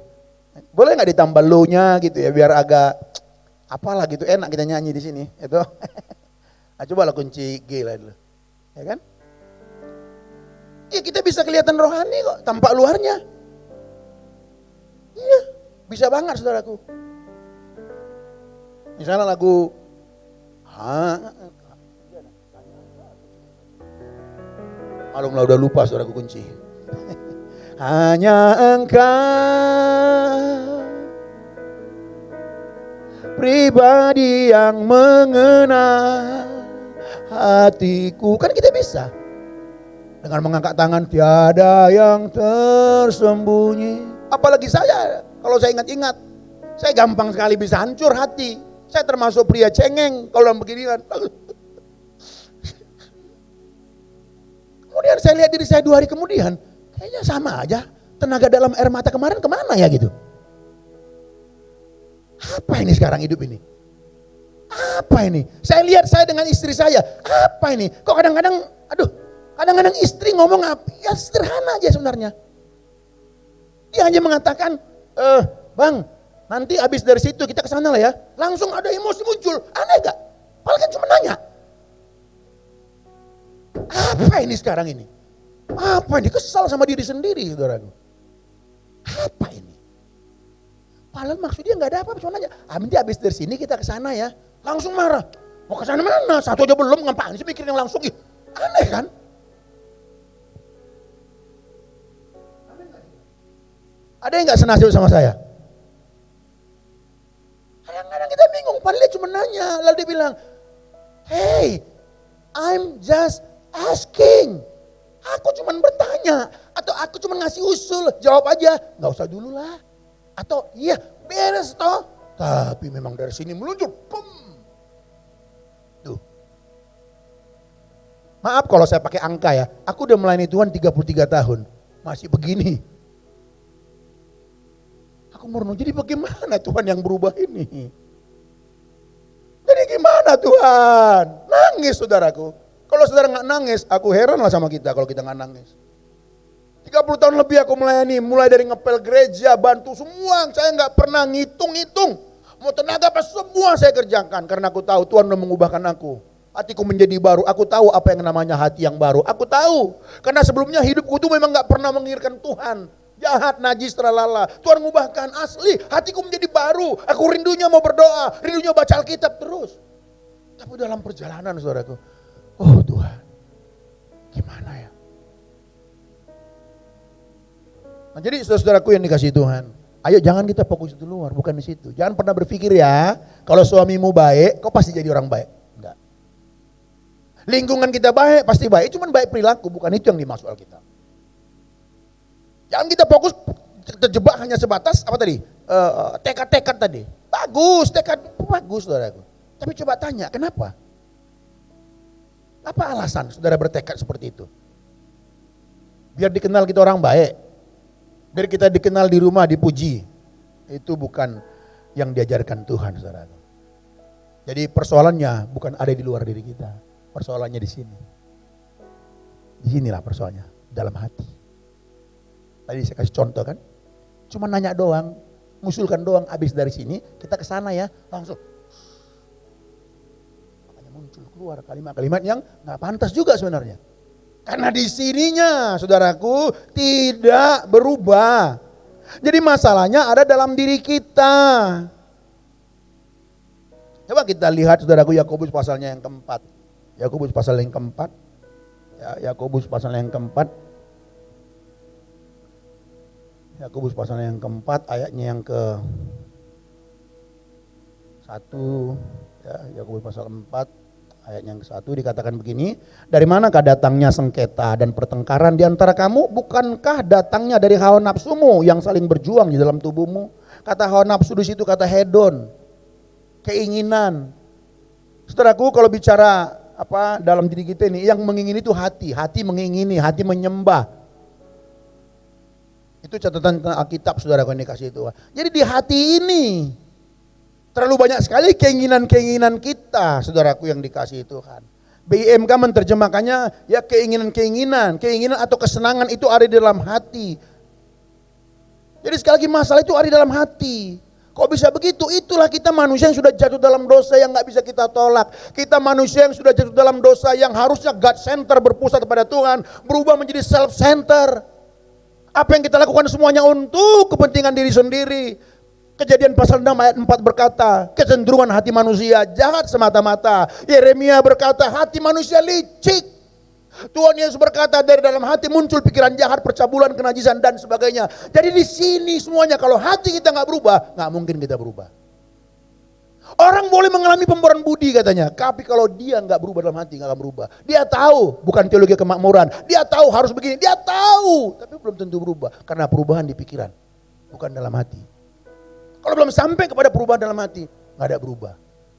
[SPEAKER 3] Boleh nggak ditambah low-nya gitu ya biar agak apalah gitu enak kita nyanyi di sini itu. Nah, coba lah kunci G lah dulu. Ya kan? Iya kita bisa kelihatan rohani kok, tampak luarnya. Iya, bisa banget saudaraku. Misalnya lagu malumlah udah lupa saudaraku kunci. Hanya Engkau pribadi yang mengenal hatiku. Kan kita bisa dengan mengangkat tangan, tiada yang tersembunyi. Apalagi saya, kalau saya ingat-ingat, saya gampang sekali bisa hancur hati. Saya termasuk pria cengeng kalau dalam beginian. Kemudian saya lihat diri saya 2 hari kemudian, kayaknya sama aja. Tenaga dalam air mata kemarin kemana ya gitu. Apa ini sekarang hidup ini? Apa ini? Saya lihat saya dengan istri saya, apa ini? Kok kadang-kadang, kadang-kadang istri ngomong apa? Ya sederhana aja sebenarnya. Dia hanya mengatakan, bang, nanti habis dari situ kita ke sana lah ya. Langsung ada emosi muncul, aneh gak? Padahal kan cuma nanya. Apa ini sekarang ini? Apa ini? Kesal sama diri sendiri, saudaraku. Apa ini? Padahal maksudnya nggak ada apa-apa, cuma nanya. Nanti habis dari sini kita ke sana ya. Langsung marah. Mau ke sana mana? Satu aja belum, ngapain sih mikirin yang langsung? Aneh kan? Ada yang nggak senasib sama saya? Kadang-kadang kita bingung, padahal dia cuma nanya. Lalu dia bilang, hey, I'm just asking. Aku cuma bertanya. Atau aku cuma ngasih usul, jawab aja. Nggak usah dulu lah. Atau iya beres toh. Tapi memang dari sini meluncur. Pum. Tuh. Maaf kalau saya pakai angka ya. Aku udah melayani Tuhan 33 tahun. Masih begini. Aku merenung, jadi bagaimana Tuhan yang berubah ini? Jadi gimana Tuhan? Nangis saudaraku. Kalau saudara gak nangis, aku heran lah sama kita kalau kita gak nangis. 30 tahun lebih aku melayani, mulai dari ngepel gereja, bantu semua. Saya gak pernah ngitung-ngitung. Mau tenaga apa semua saya kerjakan. Karena aku tahu Tuhan udah mengubahkan aku. Hatiku menjadi baru, aku tahu apa yang namanya hati yang baru. Aku tahu, karena sebelumnya hidupku itu memang gak pernah menginginkan Tuhan. Jahat, najis, terlala. Tuhan mengubahkan asli, hatiku menjadi baru. Aku rindunya mau berdoa, rindunya baca Alkitab terus. Tapi dalam perjalanan saudaraku, oh Tuhan, gimana ya? Nah, jadi saudara-saudaraku yang dikasihi Tuhan, ayo jangan kita fokus di luar, bukan di situ. Jangan pernah berpikir ya, kalau suamimu baik, kau pasti jadi orang baik. Enggak. Lingkungan kita baik, pasti baik. Cuman baik perilaku, bukan itu yang dimaksud Alkitab. Jangan kita fokus terjebak hanya sebatas apa tadi? Tekad-tekad tadi. Bagus, tekad bagus saudaraku. Tapi coba tanya, kenapa? Apa alasan saudara bertekad seperti itu? Biar dikenal kita orang baik. Biar kita dikenal di rumah, dipuji. Itu bukan yang diajarkan Tuhan saudaraku. Jadi persoalannya bukan ada di luar diri kita. Persoalannya di sini. Di sinilah persoalannya, dalam hati. Tadi saya kasih contoh kan. Cuma nanya doang, ngusulkan doang, habis dari sini kita ke sana ya, langsung. Makanya muncul keluar kalimat-kalimat yang nggak pantas juga sebenarnya. Karena di sininya, saudaraku, tidak berubah. Jadi masalahnya ada dalam diri kita. Coba kita lihat saudaraku Yakobus pasalnya yang keempat. Yakobus pasal yang keempat. Ya, Yakobus pasal yang keempat. Yakobus pasal yang keempat ayatnya yang ke 1. Ya, Yakobus pasal 4 ayat yang ke 1 dikatakan begini. Dari manakah datangnya sengketa dan pertengkaran di antara kamu? Bukankah datangnya dari hawa nafsumu yang saling berjuang di dalam tubuhmu? Kata hawa nafsu di situ kata hedon. Keinginan. Saudaraku kalau bicara dalam diri kita ini yang mengingini itu hati mengingini, hati menyembah. Itu catatan Alkitab saudaraku yang dikasih Tuhan. Jadi di hati ini terlalu banyak sekali keinginan-keinginan kita saudaraku yang dikasih Tuhan. BIMK menerjemahkannya ya keinginan atau kesenangan itu ada di dalam hati. Jadi sekali lagi masalah itu ada di dalam hati. Kok bisa begitu? Itulah kita manusia yang sudah jatuh dalam dosa yang gak bisa kita tolak. Kita manusia yang sudah jatuh dalam dosa yang harusnya God center berpusat kepada Tuhan, berubah menjadi self center. Apa yang kita lakukan semuanya untuk kepentingan diri sendiri. Kejadian pasal 6 ayat 4 berkata, kecenderungan hati manusia jahat semata-mata. Yeremia berkata, hati manusia licik. Tuhan Yesus berkata dari dalam hati muncul pikiran jahat, percabulan, kenajisan dan sebagainya. Jadi di sini semuanya kalau hati kita nggak berubah, nggak mungkin kita berubah. Orang boleh mengalami pemboran budi katanya, tapi kalau dia nggak berubah dalam hati nggak akan berubah. Dia tahu, bukan teologi kemakmuran. Dia tahu harus begini, dia tahu, tapi belum tentu berubah karena perubahan di pikiran, bukan dalam hati. Kalau belum sampai kepada perubahan dalam hati, nggak ada berubah.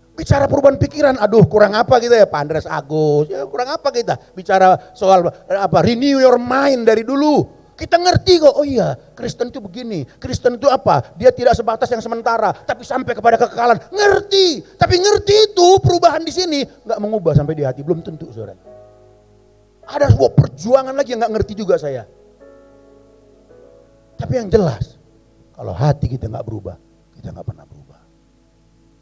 [SPEAKER 3] Bicara perubahan pikiran, aduh kurang apa kita ya Pak Andres Agus, ya kurang apa kita bicara soal renew your mind dari dulu. Kita ngerti kok, oh iya Kristen itu begini, Kristen itu apa, dia tidak sebatas yang sementara, tapi sampai kepada kekekalan, ngerti. Tapi ngerti itu perubahan di sini nggak mengubah sampai di hati, belum tentu saudara. Ada sebuah perjuangan lagi yang nggak ngerti juga saya. Tapi yang jelas, kalau hati kita nggak berubah, kita nggak pernah berubah.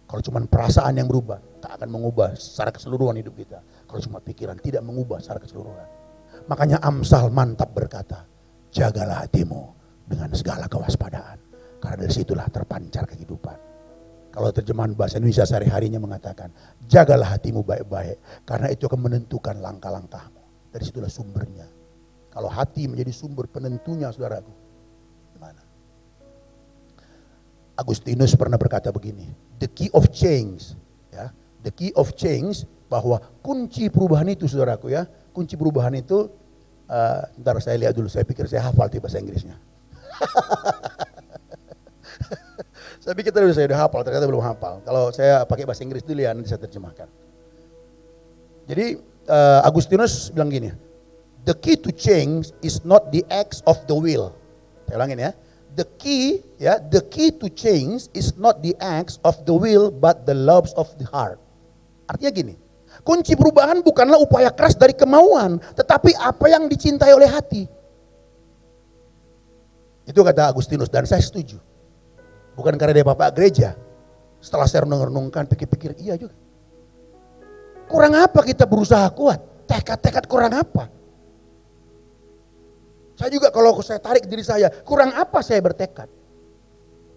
[SPEAKER 3] Kalau cuma perasaan yang berubah, tak akan mengubah secara keseluruhan hidup kita. Kalau cuma pikiran, tidak mengubah secara keseluruhan. Makanya Amsal mantap berkata, jagalah hatimu dengan segala kewaspadaan. Karena dari situlah terpancar kehidupan. Kalau terjemahan bahasa Indonesia sehari-harinya mengatakan, jagalah hatimu baik-baik. Karena itu akan menentukan langkah-langkahmu. Dari situlah sumbernya. Kalau hati menjadi sumber penentunya saudaraku, gimana? Agustinus pernah berkata begini, the key of change, ya, the key of change, bahwa kunci perubahan itu saudaraku ya, kunci perubahan itu, ntar saya lihat dulu, saya pikir saya hafal di bahasa Inggrisnya. Saya pikir tadi saya udah hafal, ternyata belum hafal. Kalau saya pakai bahasa Inggris dulu ya, nanti saya terjemahkan. Jadi Agustinus bilang gini, the key to change is not the acts of the will. Saya ulangin ya. The key to change is not the acts of the will but the loves of the heart. Artinya gini, kunci perubahan bukanlah upaya keras dari kemauan, tetapi apa yang dicintai oleh hati. Itu kata Agustinus dan saya setuju. Bukan karena dia bapak gereja. Setelah saya renung-renungkan, pikir-pikir, iya juga. Kurang apa kita berusaha kuat? Tekad-tekad kurang apa? Saya juga kalau saya tarik diri saya, kurang apa saya bertekad?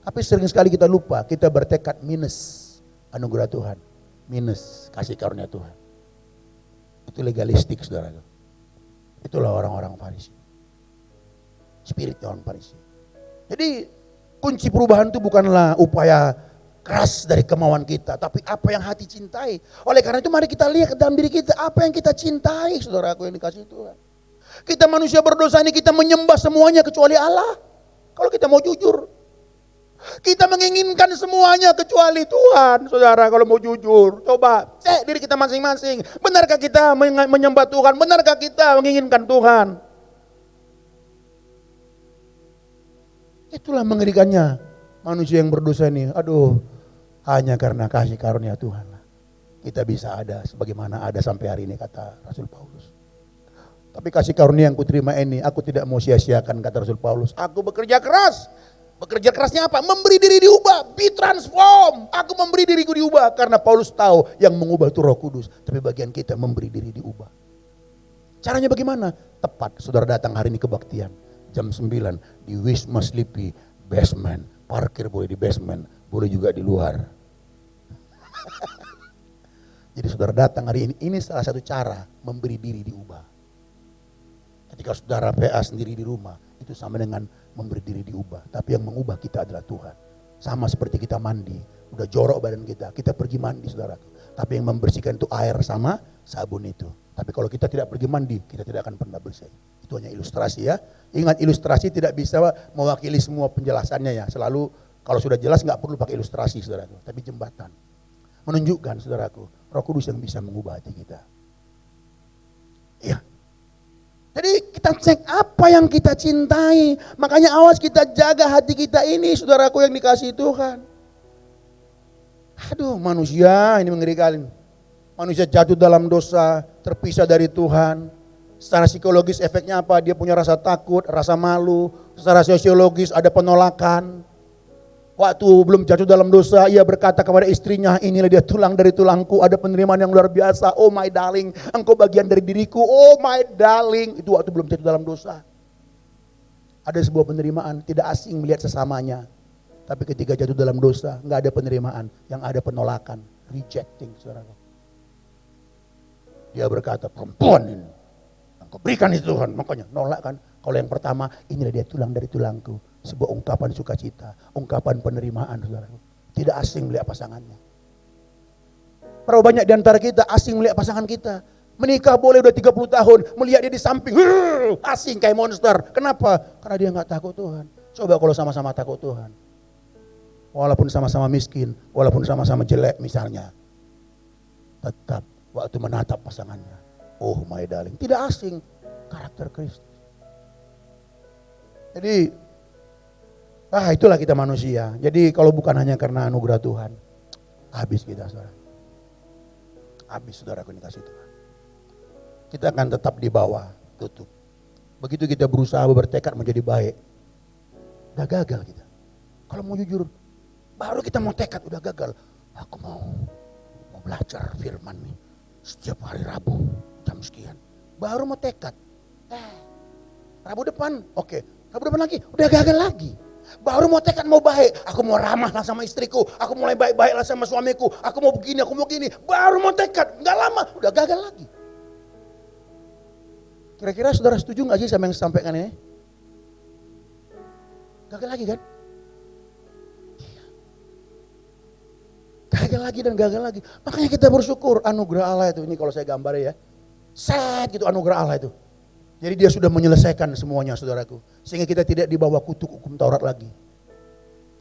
[SPEAKER 3] Tapi sering sekali kita lupa, kita bertekad minus anugerah Tuhan. Minus kasih karunia Tuhan. Itu legalistik saudara. Itulah orang-orang Farisi. Spiritnya orang Farisi. Jadi kunci perubahan itu bukanlah upaya keras dari kemauan kita, tapi apa yang hati cintai. Oleh karena itu mari kita lihat ke dalam diri kita, apa yang kita cintai saudaraku yang dikasih Tuhan. Kita manusia berdosa ini kita menyembah semuanya kecuali Allah. Kalau kita mau jujur. Kita menginginkan semuanya kecuali Tuhan. Saudara kalau mau jujur. Coba cek diri kita masing-masing. Benarkah kita menyembah Tuhan? Benarkah kita menginginkan Tuhan? Itulah mengerikannya manusia yang berdosa ini. Aduh, hanya karena kasih karunia Tuhan. kita bisa ada sebagaimana ada sampai hari ini, kata Rasul Paulus. Tapi kasih karunia yang kuterima ini, aku tidak mau sia-siakan, kata Rasul Paulus. Aku bekerja keras. Bekerja kerasnya apa? Memberi diri diubah, be transform. Aku memberi diriku diubah, karena Paulus tahu yang mengubah itu Roh Kudus. Tapi bagian kita memberi diri diubah. Caranya bagaimana? Tepat, saudara datang hari ini kebaktian. Jam 9 di Wisma Sleepy, basement. Parkir boleh di basement, boleh juga di luar. Jadi saudara datang hari ini salah satu cara memberi diri diubah. Ketika saudara PA sendiri di rumah, itu sama dengan memberi diri diubah. Tapi yang mengubah kita adalah Tuhan. Sama seperti kita mandi, udah jorok badan kita pergi mandi, saudaraku. Tapi yang membersihkan itu air sama sabun itu. Tapi kalau kita tidak pergi mandi, kita tidak akan pernah bersih. Itu hanya ilustrasi ya. Ingat, ilustrasi tidak bisa mewakili semua penjelasannya ya. Selalu kalau sudah jelas nggak perlu pakai ilustrasi, saudaraku. Tapi jembatan menunjukkan, saudaraku, Roh Kudus yang bisa mengubah hati kita. Iya. Jadi kita cek apa yang kita cintai. Makanya awas kita jaga hati kita ini, saudaraku yang dikasihi Tuhan. Aduh, manusia ini mengerikan. Manusia jatuh dalam dosa, terpisah dari Tuhan. Secara psikologis efeknya apa? Dia punya rasa takut, rasa malu. Secara sosiologis ada penolakan. Waktu belum jatuh dalam dosa, ia berkata kepada istrinya, inilah dia tulang dari tulangku, ada penerimaan yang luar biasa. Oh my darling, engkau bagian dari diriku. Oh my darling, itu waktu belum jatuh dalam dosa. Ada sebuah penerimaan, tidak asing melihat sesamanya. Tapi ketika jatuh dalam dosa, nggak ada penerimaan, yang ada penolakan, rejecting, saudara. Dia berkata, perempuan ini, engkau berikan itu Tuhan, makanya nolak kan. Kalau yang pertama, inilah dia tulang dari tulangku. Sebuah ungkapan sukacita, ungkapan penerimaan, saudara. Tidak asing melihat pasangannya. Berapa banyak di antara kita asing melihat pasangan kita. Menikah boleh udah 30 tahun, melihat dia di samping, asing kayak monster. Kenapa? Karena dia nggak takut Tuhan. Coba kalau sama-sama takut Tuhan. Walaupun sama-sama miskin, walaupun sama-sama jelek misalnya. Tetap waktu menatap pasangannya. Oh my darling, tidak asing karakter Kristus. Jadi itulah kita manusia. Jadi kalau bukan hanya karena anugerah Tuhan, habis kita, saudara. Habis, saudaraku, ini kasih Tuhan. Kita akan tetap di bawah, tutup. Begitu kita berusaha bertekad menjadi baik, udah gagal kita. Kalau mau jujur, baru kita mau tekad udah gagal. Aku mau belajar firman nih setiap hari Rabu jam sekian. Baru mau tekad. Rabu depan, oke. Rabu depan lagi, udah gagal lagi. Baru mau tekad mau baik, aku mau ramah lah sama istriku, aku mulai baik-baik lah sama suamiku, aku mau begini, aku mau gini. Baru mau tekad, nggak lama, udah gagal lagi. Kira-kira saudara setuju nggak sih sama yang sampaikan ini? Gagal lagi kan? Gagal lagi dan gagal lagi. Makanya kita bersyukur anugerah Allah itu. Ini kalau saya gambar ya. Set gitu anugerah Allah itu. Jadi dia sudah menyelesaikan semuanya, saudaraku. Sehingga kita tidak di bawah kutuk hukum Taurat lagi.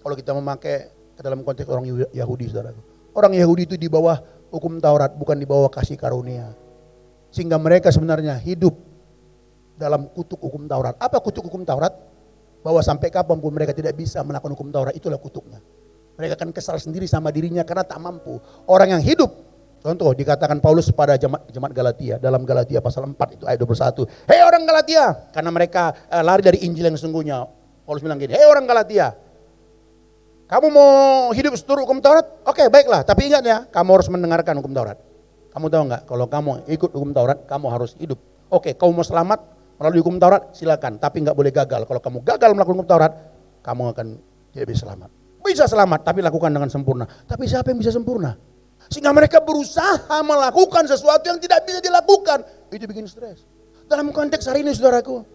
[SPEAKER 3] Kalau kita memakai ke dalam konteks orang Yahudi, saudaraku. Orang Yahudi itu di bawah hukum Taurat, bukan di bawah kasih karunia. Sehingga mereka sebenarnya hidup dalam kutuk hukum Taurat. Apa kutuk hukum Taurat? Bahwa sampai kapanpun mereka tidak bisa melakukan hukum Taurat, itulah kutuknya. Mereka akan kesal sendiri sama dirinya karena tak mampu. Orang yang hidup, contoh dikatakan Paulus pada jemaat Galatia, dalam Galatia pasal 4 itu ayat 21. Hei orang Galatia, karena mereka lari dari Injil yang sesungguhnya. Paulus bilang gini, hei orang Galatia, kamu mau hidup seturut hukum Taurat? Oke, baiklah, tapi ingat ya, kamu harus mendengarkan hukum Taurat. Kamu tahu nggak, kalau kamu ikut hukum Taurat, kamu harus hidup. Oke, kamu mau selamat melalui hukum Taurat, silakan. Tapi nggak boleh gagal. Kalau kamu gagal melakukan hukum Taurat, kamu akan tidak bisa selamat. Bisa selamat, tapi lakukan dengan sempurna. Tapi siapa yang bisa sempurna? Sehingga mereka berusaha melakukan sesuatu yang tidak bisa dilakukan. Itu bikin stres. Dalam konteks hari ini, saudaraku,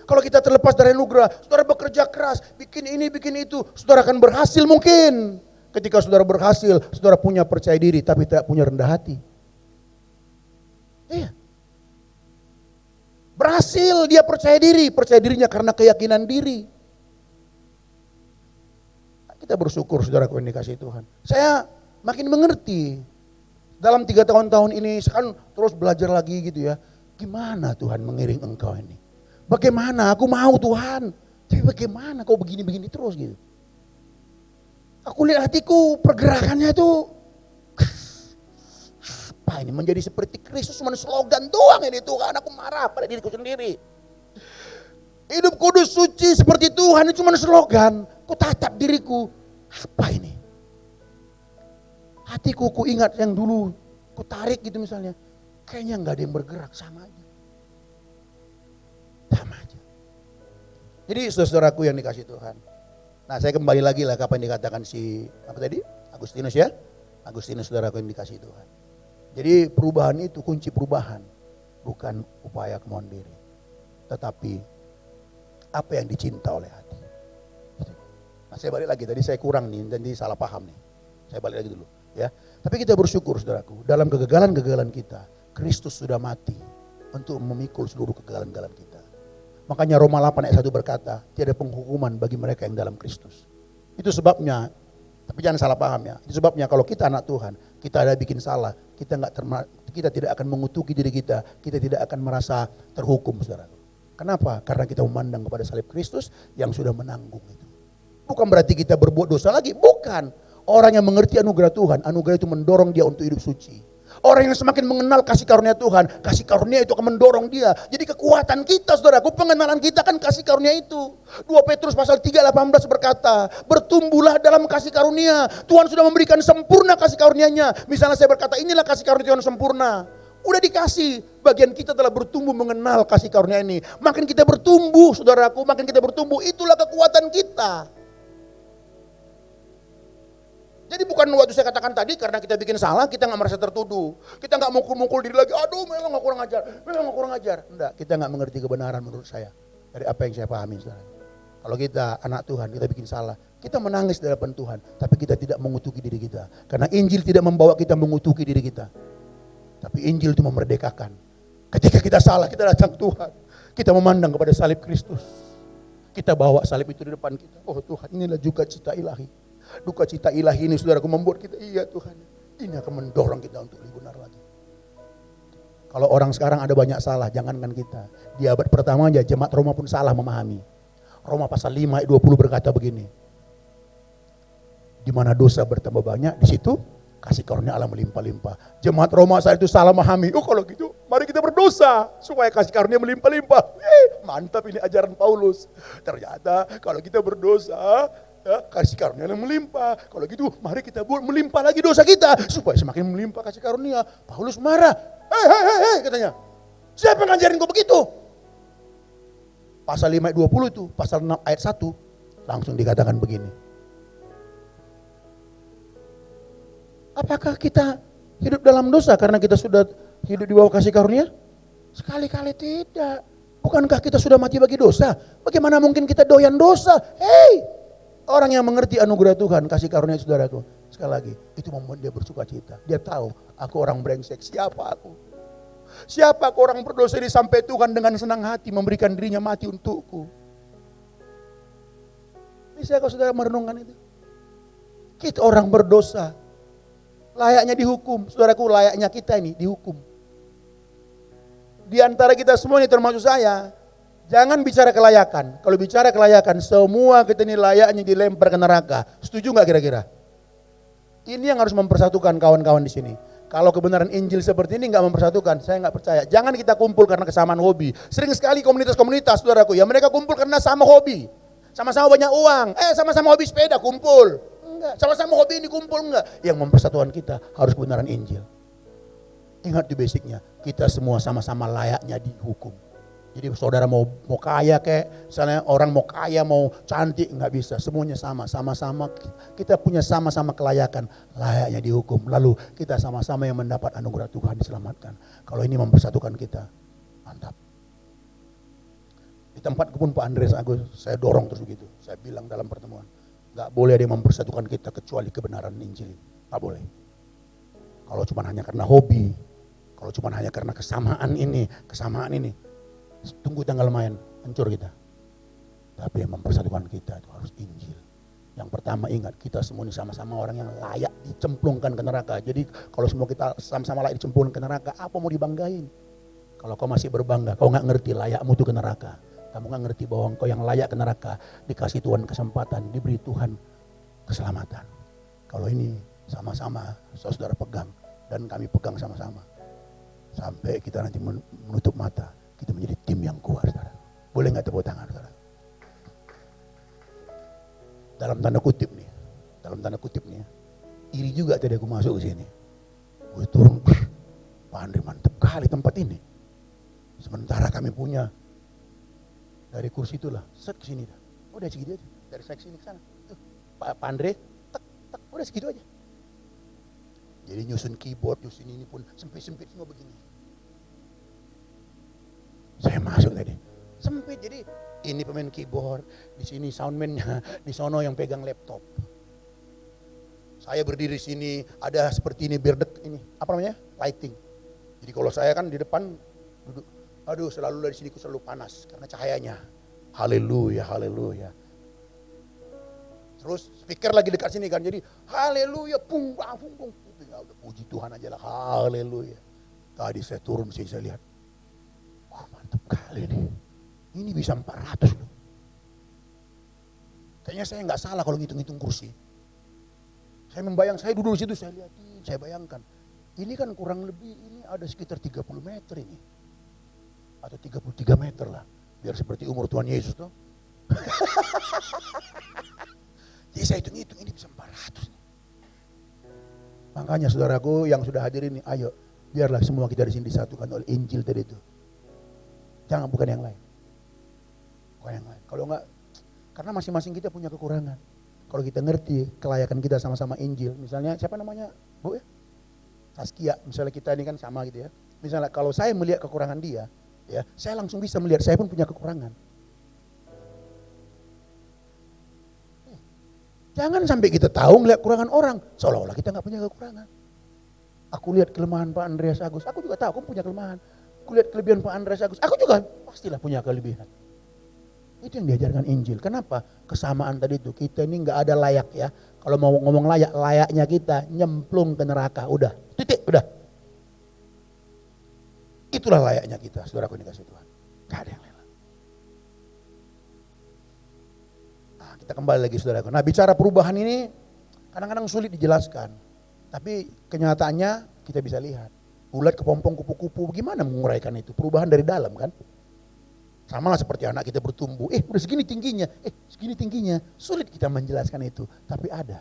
[SPEAKER 3] kalau kita terlepas dari anugerah, saudara bekerja keras, bikin ini, bikin itu, saudara akan berhasil mungkin. Ketika saudara berhasil, saudara punya percaya diri, tapi tidak punya rendah hati. Iya. Berhasil, dia percaya dirinya karena keyakinan diri. Kita bersyukur, saudaraku, yang dikasihi Tuhan. Saya makin mengerti. Dalam 3 tahun ini, saya kan terus belajar lagi gitu ya. Gimana Tuhan mengiring engkau ini? Bagaimana? Aku mau Tuhan. Tapi bagaimana kau begini-begini terus gitu? Aku lihat hatiku, pergerakannya itu Apa ini? Menjadi seperti Kristus cuma slogan doang ini Tuhan. Aku marah pada diriku sendiri. Hidup kudus suci seperti Tuhan itu cuma slogan. Ku tatap diriku. Apa ini? Hatiku ku ingat yang dulu ku tarik gitu misalnya. Kayaknya nggak ada yang bergerak, sama aja. Sama aja. Jadi saudaraku yang dikasih Tuhan. Nah saya kembali lagi lah apa yang dikatakan si apa tadi? Agustinus ya. Agustinus saudaraku yang dikasih Tuhan. Jadi perubahan itu kunci perubahan. Bukan upaya kemauan diri. Tetapi apa yang dicinta oleh hati. Nah saya balik lagi, tadi saya kurang nih, jadi salah paham nih. Saya balik lagi dulu ya. Tapi kita bersyukur saudaraku, dalam kegagalan-kegagalan kita, Kristus sudah mati untuk memikul seluruh kegagalan-kegagalan kita. Makanya Roma 8 ayat 1 berkata, tiada penghukuman bagi mereka yang dalam Kristus. Itu sebabnya, tapi jangan salah paham ya. Itu sebabnya kalau kita anak Tuhan, kita ada bikin salah, kita tidak akan mengutuki diri kita tidak akan merasa terhukum saudaraku. Kenapa? Karena kita memandang kepada salib Kristus yang sudah menanggung itu. Bukan berarti kita berbuat dosa lagi, bukan. Orang yang mengerti anugerah Tuhan, anugerah itu mendorong dia untuk hidup suci. Orang yang semakin mengenal kasih karunia Tuhan, kasih karunia itu akan mendorong dia. Jadi kekuatan kita saudaraku, pengenalan kita kan kasih karunia itu. 2 Petrus pasal 3:18 berkata, bertumbuhlah dalam kasih karunia. Tuhan sudah memberikan sempurna kasih karunia-Nya. Misalnya saya berkata, inilah kasih karunia Tuhan sempurna. Udah dikasih, bagian kita telah bertumbuh mengenal kasih karunia ini. Makin kita bertumbuh saudaraku, makin kita bertumbuh, itulah kekuatan kita. Jadi bukan waktu saya katakan tadi karena kita bikin salah kita gak merasa tertuduh. Kita gak mukul-mukul diri lagi, aduh memang gak kurang ajar, memang gak kurang ajar. Enggak, kita gak mengerti kebenaran menurut saya. Dari apa yang saya pahami saudara. Kalau kita anak Tuhan, kita bikin salah, kita menangis di hadapan Tuhan. Tapi kita tidak mengutuki diri kita. Karena Injil tidak membawa kita mengutuki diri kita. Tapi Injil itu memerdekakan. Ketika kita salah, kita datang Tuhan. Kita memandang kepada salib Kristus. Kita bawa salib itu di depan kita. Oh Tuhan, inilah juga cita ilahi. Duka cita ilahi ini saudaraku membuat kita, iya Tuhan, ini akan mendorong kita untuk lebih benar lagi. Kalau orang sekarang ada banyak salah, jangankan kita. Di abad pertama aja jemaat Roma pun salah memahami. Roma pasal 5 ayat 20 berkata begini. Di mana dosa bertambah banyak, di situ kasih karunia Allah melimpah-limpah. Jemaat Roma saat itu salah memahami. Oh kalau gitu, mari kita berdosa supaya kasih karunia melimpah-limpah. Mantap ini ajaran Paulus. Ternyata kalau kita berdosa, ya, kasih karunia yang melimpah. Kalau gitu mari kita buat melimpah lagi dosa kita supaya semakin melimpah kasih karunia. Paulus marah. Hei katanya. Siapa yang ngajarin kau begitu? Pasal 5 ayat 20 itu, pasal 6 ayat 1 langsung dikatakan begini. Apakah kita hidup dalam dosa karena kita sudah hidup di bawah kasih karunia? Sekali-kali tidak. Bukankah kita sudah mati bagi dosa? Bagaimana mungkin kita doyan dosa? Hei! Orang yang mengerti anugerah Tuhan, kasih karunia saudaraku. Sekali lagi, itu membuat dia bersuka cita. Dia tahu, aku orang brengsek, siapa aku? Siapa aku orang berdosa ini sampai Tuhan dengan senang hati memberikan dirinya mati untukku? Bisa kau saudara merenungkan itu? Kita orang berdosa, layaknya dihukum. Saudaraku, layaknya kita ini dihukum. Di antara kita semua ini termasuk saya, jangan bicara kelayakan. Kalau bicara kelayakan, semua kita ini layaknya dilempar ke neraka. Setuju nggak kira-kira? Ini yang harus mempersatukan kawan-kawan di sini. Kalau kebenaran Injil seperti ini nggak mempersatukan, saya nggak percaya. Jangan kita kumpul karena kesamaan hobi. Sering sekali komunitas-komunitas, saudaraku, ya mereka kumpul karena sama hobi. Sama-sama banyak uang, sama-sama hobi sepeda kumpul. Enggak, sama-sama hobi ini kumpul enggak. Yang mempersatukan kita harus kebenaran Injil. Ingat di basicnya, kita semua sama-sama layaknya dihukum. Jadi saudara mau kaya kayak, misalnya orang mau kaya, mau cantik, nggak bisa. Semuanya sama-sama kita punya sama-sama kelayakan, layaknya dihukum. Lalu kita sama-sama yang mendapat anugerah Tuhan diselamatkan. Kalau ini mempersatukan kita, mantap. Di tempat pun Pak Andreas Agus, saya dorong terus begitu. Saya bilang dalam pertemuan, nggak boleh ada yang mempersatukan kita kecuali kebenaran Injil. Nggak boleh. Kalau cuma hanya karena hobi, kalau cuma hanya karena kesamaan ini, tunggu tanggal main, hancur kita. Tapi yang mempersatukan kita itu harus Injil. Yang pertama ingat, kita semua ini sama-sama orang yang layak dicemplungkan ke neraka. Jadi kalau semua kita sama-sama layak dicemplungkan ke neraka, apa mau dibanggain? Kalau kau masih berbangga, kau gak ngerti layakmu itu ke neraka. Kamu gak ngerti bahwa kau yang layak ke neraka, dikasih Tuhan kesempatan, diberi Tuhan keselamatan. Kalau ini sama-sama saudara pegang, dan kami pegang sama-sama. Sampai kita nanti menutup mata, kita menjadi tim yang kuat, saudara. Boleh nggak tepuk tangan, saudara? Dalam tanda kutip nih ya. Iri juga tadi aku masuk ke sini. Gue turun, Pak Andre mantap kali tempat ini. Sementara kami punya dari kursi itulah, set ke sini dah. Udah segitu aja. Dari saya ke sini ke sana. Tuh, Pak Andre, tek, udah segitu aja. Jadi nyusun keyboard, nyusun ini pun sempit-sempit semua begini. Saya masuk tadi, sempit, jadi ini pemain keyboard, di sini soundman-nya, di sono yang pegang laptop. Saya berdiri sini, ada seperti ini biar ini, apa namanya? Lighting. Jadi kalau saya kan di depan duduk, aduh selalu dari sini ku selalu panas karena cahayanya. Haleluya, haleluya. Terus speaker lagi dekat sini kan, jadi haleluya, pung. Udah puji Tuhan aja lah, haleluya. Tadi saya turun sini saya lihat, wah mantap kali nih. Ini bisa 400 loh. Kayaknya saya nggak salah kalau ngitung-ngitung kursi. Saya saya duduk di situ, saya lihatin, saya bayangkan. Ini kan kurang lebih ini ada sekitar 30 meter ini. Atau 33 meter lah. Biar seperti umur Tuhan Yesus tuh. Jadi saya hitung-hitung ini bisa 400. Makanya saudaraku yang sudah hadir ini, ayo biarlah semua kita di sini disatukan oleh Injil tadi itu. Jangan bukan yang lain. Bukan yang lain. Kalau enggak, karena masing-masing kita punya kekurangan. Kalau kita ngerti kelayakan kita sama-sama Injil, misalnya siapa namanya Bu ya? Saskia, misalnya kita ini kan sama gitu ya. Misalnya kalau saya melihat kekurangan dia, ya saya langsung bisa melihat saya pun punya kekurangan. Jangan sampai kita tahu melihat kekurangan orang, seolah-olah kita nggak punya kekurangan. Aku lihat kelemahan Pak Andreas Agus, aku juga tahu aku punya kelemahan. Aku lihat kelebihan Pak Andreas Agus, aku juga pastilah punya kelebihan. Itu yang diajarkan Injil. Kenapa? Kesamaan tadi itu, kita ini nggak ada layak ya. Kalau mau ngomong layak, layaknya kita nyemplung ke neraka, udah, titik, udah. Itulah layaknya kita, saudaraku dikasih Tuhan. Gak ada yang lain. Nah, kita kembali lagi saudaraku. Nah, bicara perubahan ini kadang-kadang sulit dijelaskan. Tapi kenyataannya kita bisa lihat. Ulat kepompong kupu-kupu, gimana menguraikan itu? Perubahan dari dalam kan? Sama lah seperti anak kita bertumbuh, udah segini tingginya. Sulit kita menjelaskan itu, tapi ada.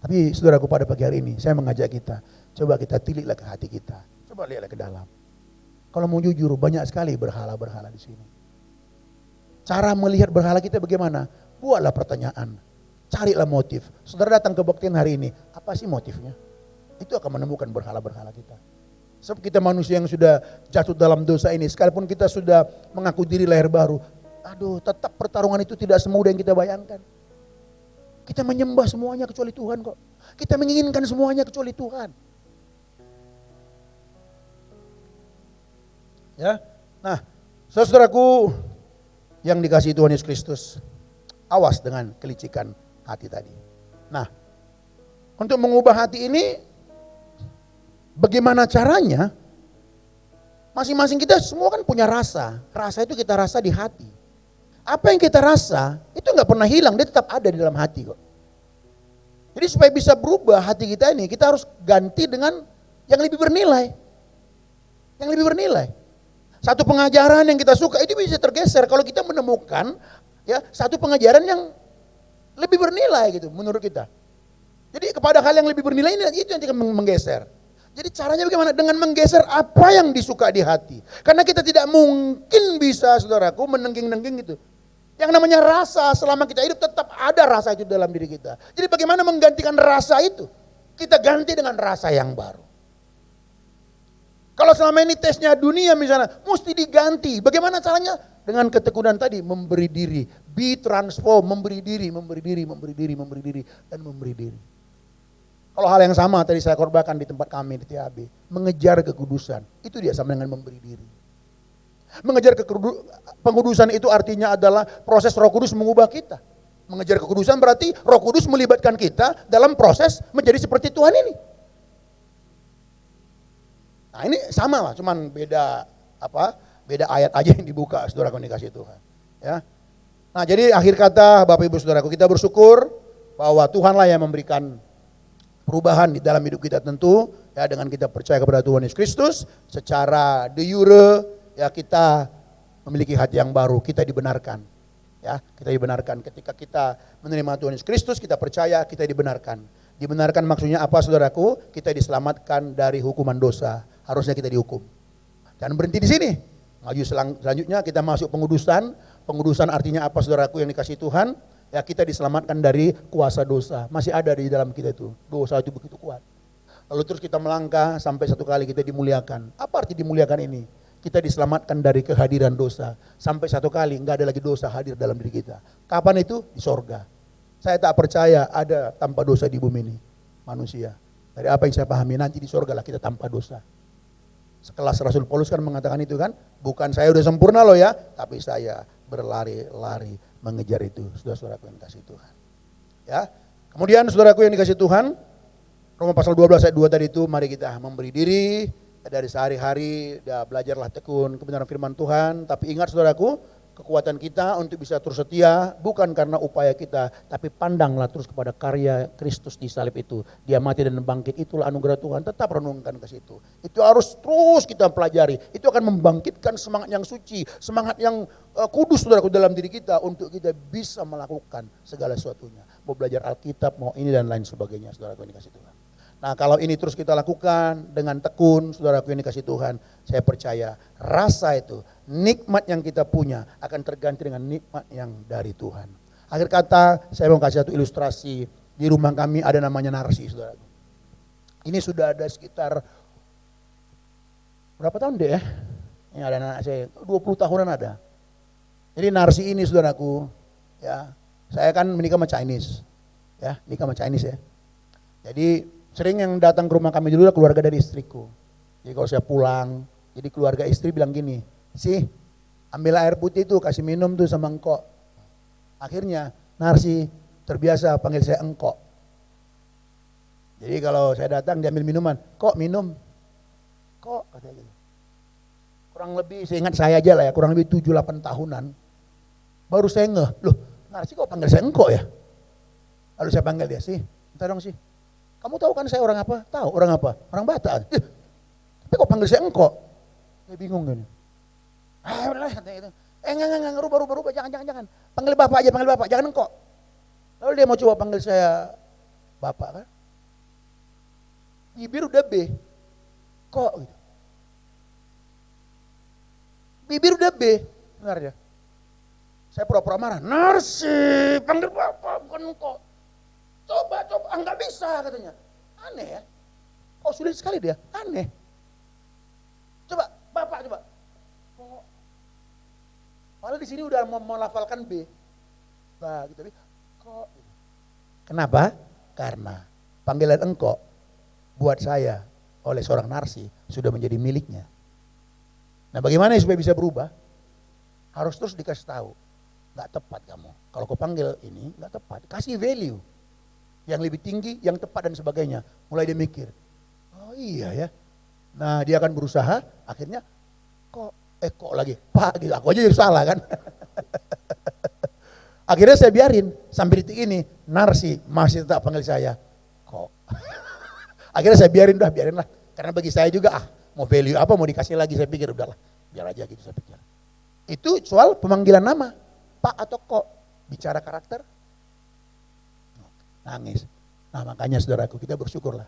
[SPEAKER 3] Tapi saudaraku pada pagi hari ini, saya mengajak kita, coba kita tiliklah ke hati kita. Coba lihatlah ke dalam. Kalau mau jujur, banyak sekali berhala-berhala di sini. Cara melihat berhala kita bagaimana? Buatlah pertanyaan, carilah motif. Saudara datang ke kebaktian hari ini, apa sih motifnya? Itu akan menemukan berhala-berhala kita. Sebab kita manusia yang sudah jatuh dalam dosa ini, sekalipun kita sudah mengaku diri lahir baru, aduh tetap pertarungan itu tidak semudah yang kita bayangkan. Kita menyembah semuanya kecuali Tuhan kok. Kita menginginkan semuanya kecuali Tuhan. Ya, nah saudaraku yang dikasihi Tuhan Yesus Kristus, awas dengan kelicikan hati tadi. Nah, untuk mengubah hati ini, bagaimana caranya? Masing-masing kita semua kan punya rasa. Rasa itu kita rasa di hati. Apa yang kita rasa itu nggak pernah hilang, dia tetap ada di dalam hati kok. Jadi supaya bisa berubah hati kita ini, kita harus ganti dengan yang lebih bernilai. Yang lebih bernilai. Satu pengajaran yang kita suka itu bisa tergeser kalau kita menemukan ya satu pengajaran yang lebih bernilai gitu menurut kita. Jadi kepada hal yang lebih bernilai ini itu yang akan menggeser. Jadi caranya bagaimana? Dengan menggeser apa yang disuka di hati. Karena kita tidak mungkin bisa, saudaraku, menengging-nengging gitu. Yang namanya rasa selama kita hidup tetap ada rasa itu dalam diri kita. Jadi bagaimana menggantikan rasa itu? Kita ganti dengan rasa yang baru. Kalau selama ini tesnya dunia misalnya, mesti diganti. Bagaimana caranya? Dengan ketekunan tadi, memberi diri. Be transform, memberi diri, dan memberi diri. Kalau hal yang sama tadi saya korbankan di tempat kami di THB, mengejar kekudusan, itu dia sama dengan memberi diri. Mengejar pengudusan itu artinya adalah proses Roh Kudus mengubah kita. Mengejar kekudusan berarti Roh Kudus melibatkan kita dalam proses menjadi seperti Tuhan ini. Nah ini sama lah, cuman beda ayat aja yang dibuka, saudaraku dikasih Tuhan. Ya. Nah jadi akhir kata Bapak Ibu Saudaraku, kita bersyukur bahwa Tuhanlah yang memberikan perubahan di dalam hidup kita tentu ya dengan kita percaya kepada Tuhan Yesus Kristus secara de jure ya kita memiliki hati yang baru, kita dibenarkan. Ya, kita dibenarkan ketika kita menerima Tuhan Yesus Kristus, kita percaya kita dibenarkan. Dibenarkan maksudnya apa saudaraku? Kita diselamatkan dari hukuman dosa. Harusnya kita dihukum. Jangan berhenti di sini. Maju selanjutnya kita masuk pengudusan. Pengudusan artinya apa saudaraku yang dikasih Tuhan? Ya kita diselamatkan dari kuasa dosa. Masih ada di dalam kita itu. Dosa itu begitu kuat. Lalu terus kita melangkah sampai satu kali kita dimuliakan. Apa arti dimuliakan ini? Kita diselamatkan dari kehadiran dosa. Sampai satu kali enggak ada lagi dosa hadir dalam diri kita. Kapan itu? Di sorga. Saya tak percaya ada tanpa dosa di bumi ini. Manusia. Dari apa yang saya pahami nanti di sorga lah kita tanpa dosa. Sekelas Rasul Paulus kan mengatakan itu kan. Bukan saya udah sempurna loh ya. Tapi saya berlari-lari mengejar itu. Saudara-saudaraku yang dikasih Tuhan. Ya. Kemudian saudaraku yang dikasih Tuhan. Roma pasal 12 ayat 2 tadi itu. Mari kita memberi diri. Dari sehari-hari belajarlah tekun kebenaran firman Tuhan. Tapi ingat saudaraku, kekuatan kita untuk bisa terus setia bukan karena upaya kita, tapi pandanglah terus kepada karya Kristus di salib itu. Dia mati dan bangkit, itulah anugerah Tuhan. Tetap renungkan ke situ. Itu harus terus kita pelajari. Itu akan membangkitkan semangat yang suci, semangat yang kudus saudaraku dalam diri kita untuk kita bisa melakukan segala sesuatunya. Mau belajar Alkitab, mau ini dan lain sebagainya saudaraku yang dikasih Tuhan. Nah kalau ini terus kita lakukan dengan tekun, saudaraku yang dikasih Tuhan, saya percaya rasa itu, nikmat yang kita punya akan terganti dengan nikmat yang dari Tuhan. Akhir kata, saya mau kasih satu ilustrasi, di rumah kami ada namanya Narsi, saudaraku. Ini sudah ada sekitar, berapa tahun deh ya? Ini ada anak saya, 20 tahunan ada. Jadi Narsi ini saudaraku, ya, saya kan menikah sama Chinese, ya, nikah sama Chinese ya. Jadi sering yang datang ke rumah kami dulu adalah keluarga dari istriku. Jadi kalau saya pulang, jadi keluarga istri bilang gini, sih ambil air putih itu kasih minum tuh sama engkau. Akhirnya Narsi terbiasa panggil saya engkau. Jadi kalau saya datang dia ambil minuman, kok minum? Kok katanya gitu. Kurang lebih saya ingat saya aja lah ya, kurang lebih 7-8 tahunan. Baru saya ngeh, loh Narsi kok panggil saya engkau ya? Lalu saya panggil dia, sih bentar dong sih. Kamu tahu kan saya orang apa? Tahu orang apa? Orang Batak. Tapi kok panggil saya engkau? Dia bingung gini. Udah katanya itu. Enggak, rubah, jangan. Panggil bapak aja, panggil bapak, jangan engkau. Lalu dia mau coba panggil saya bapak kan. Bibir udah B. Kok gitu. Bibir udah B. Benar ya. Saya pura-pura marah. Narsi, panggil bapak, bukan engkau. Coba, enggak bisa katanya. Aneh ya. Oh sulit sekali dia, aneh. Coba, bapak coba. Malah di sini udah mau melafalkan B. Bah, gitu. Kok. Kenapa? Karena panggilan engkau buat saya oleh seorang Narsi sudah menjadi miliknya. Nah bagaimana supaya bisa berubah? Harus terus dikasih tahu. Enggak tepat kamu. Kalau kau panggil ini enggak tepat. Kasih value. Yang lebih tinggi, yang tepat dan sebagainya. Mulai dia mikir, oh iya ya. Nah dia akan berusaha, akhirnya kok lagi, Pak gitu, aku aja jadi salah kan. Akhirnya saya biarin, sampai detik ini, Narsi masih tetap panggil saya, kok. Akhirnya saya biarinlah. Karena bagi saya juga, mau value apa, mau dikasih lagi, saya pikir udahlah, biar aja gitu saya pikir. Itu soal pemanggilan nama, Pak atau kok, bicara karakter. Nangis. Nah makanya saudaraku kita bersyukurlah.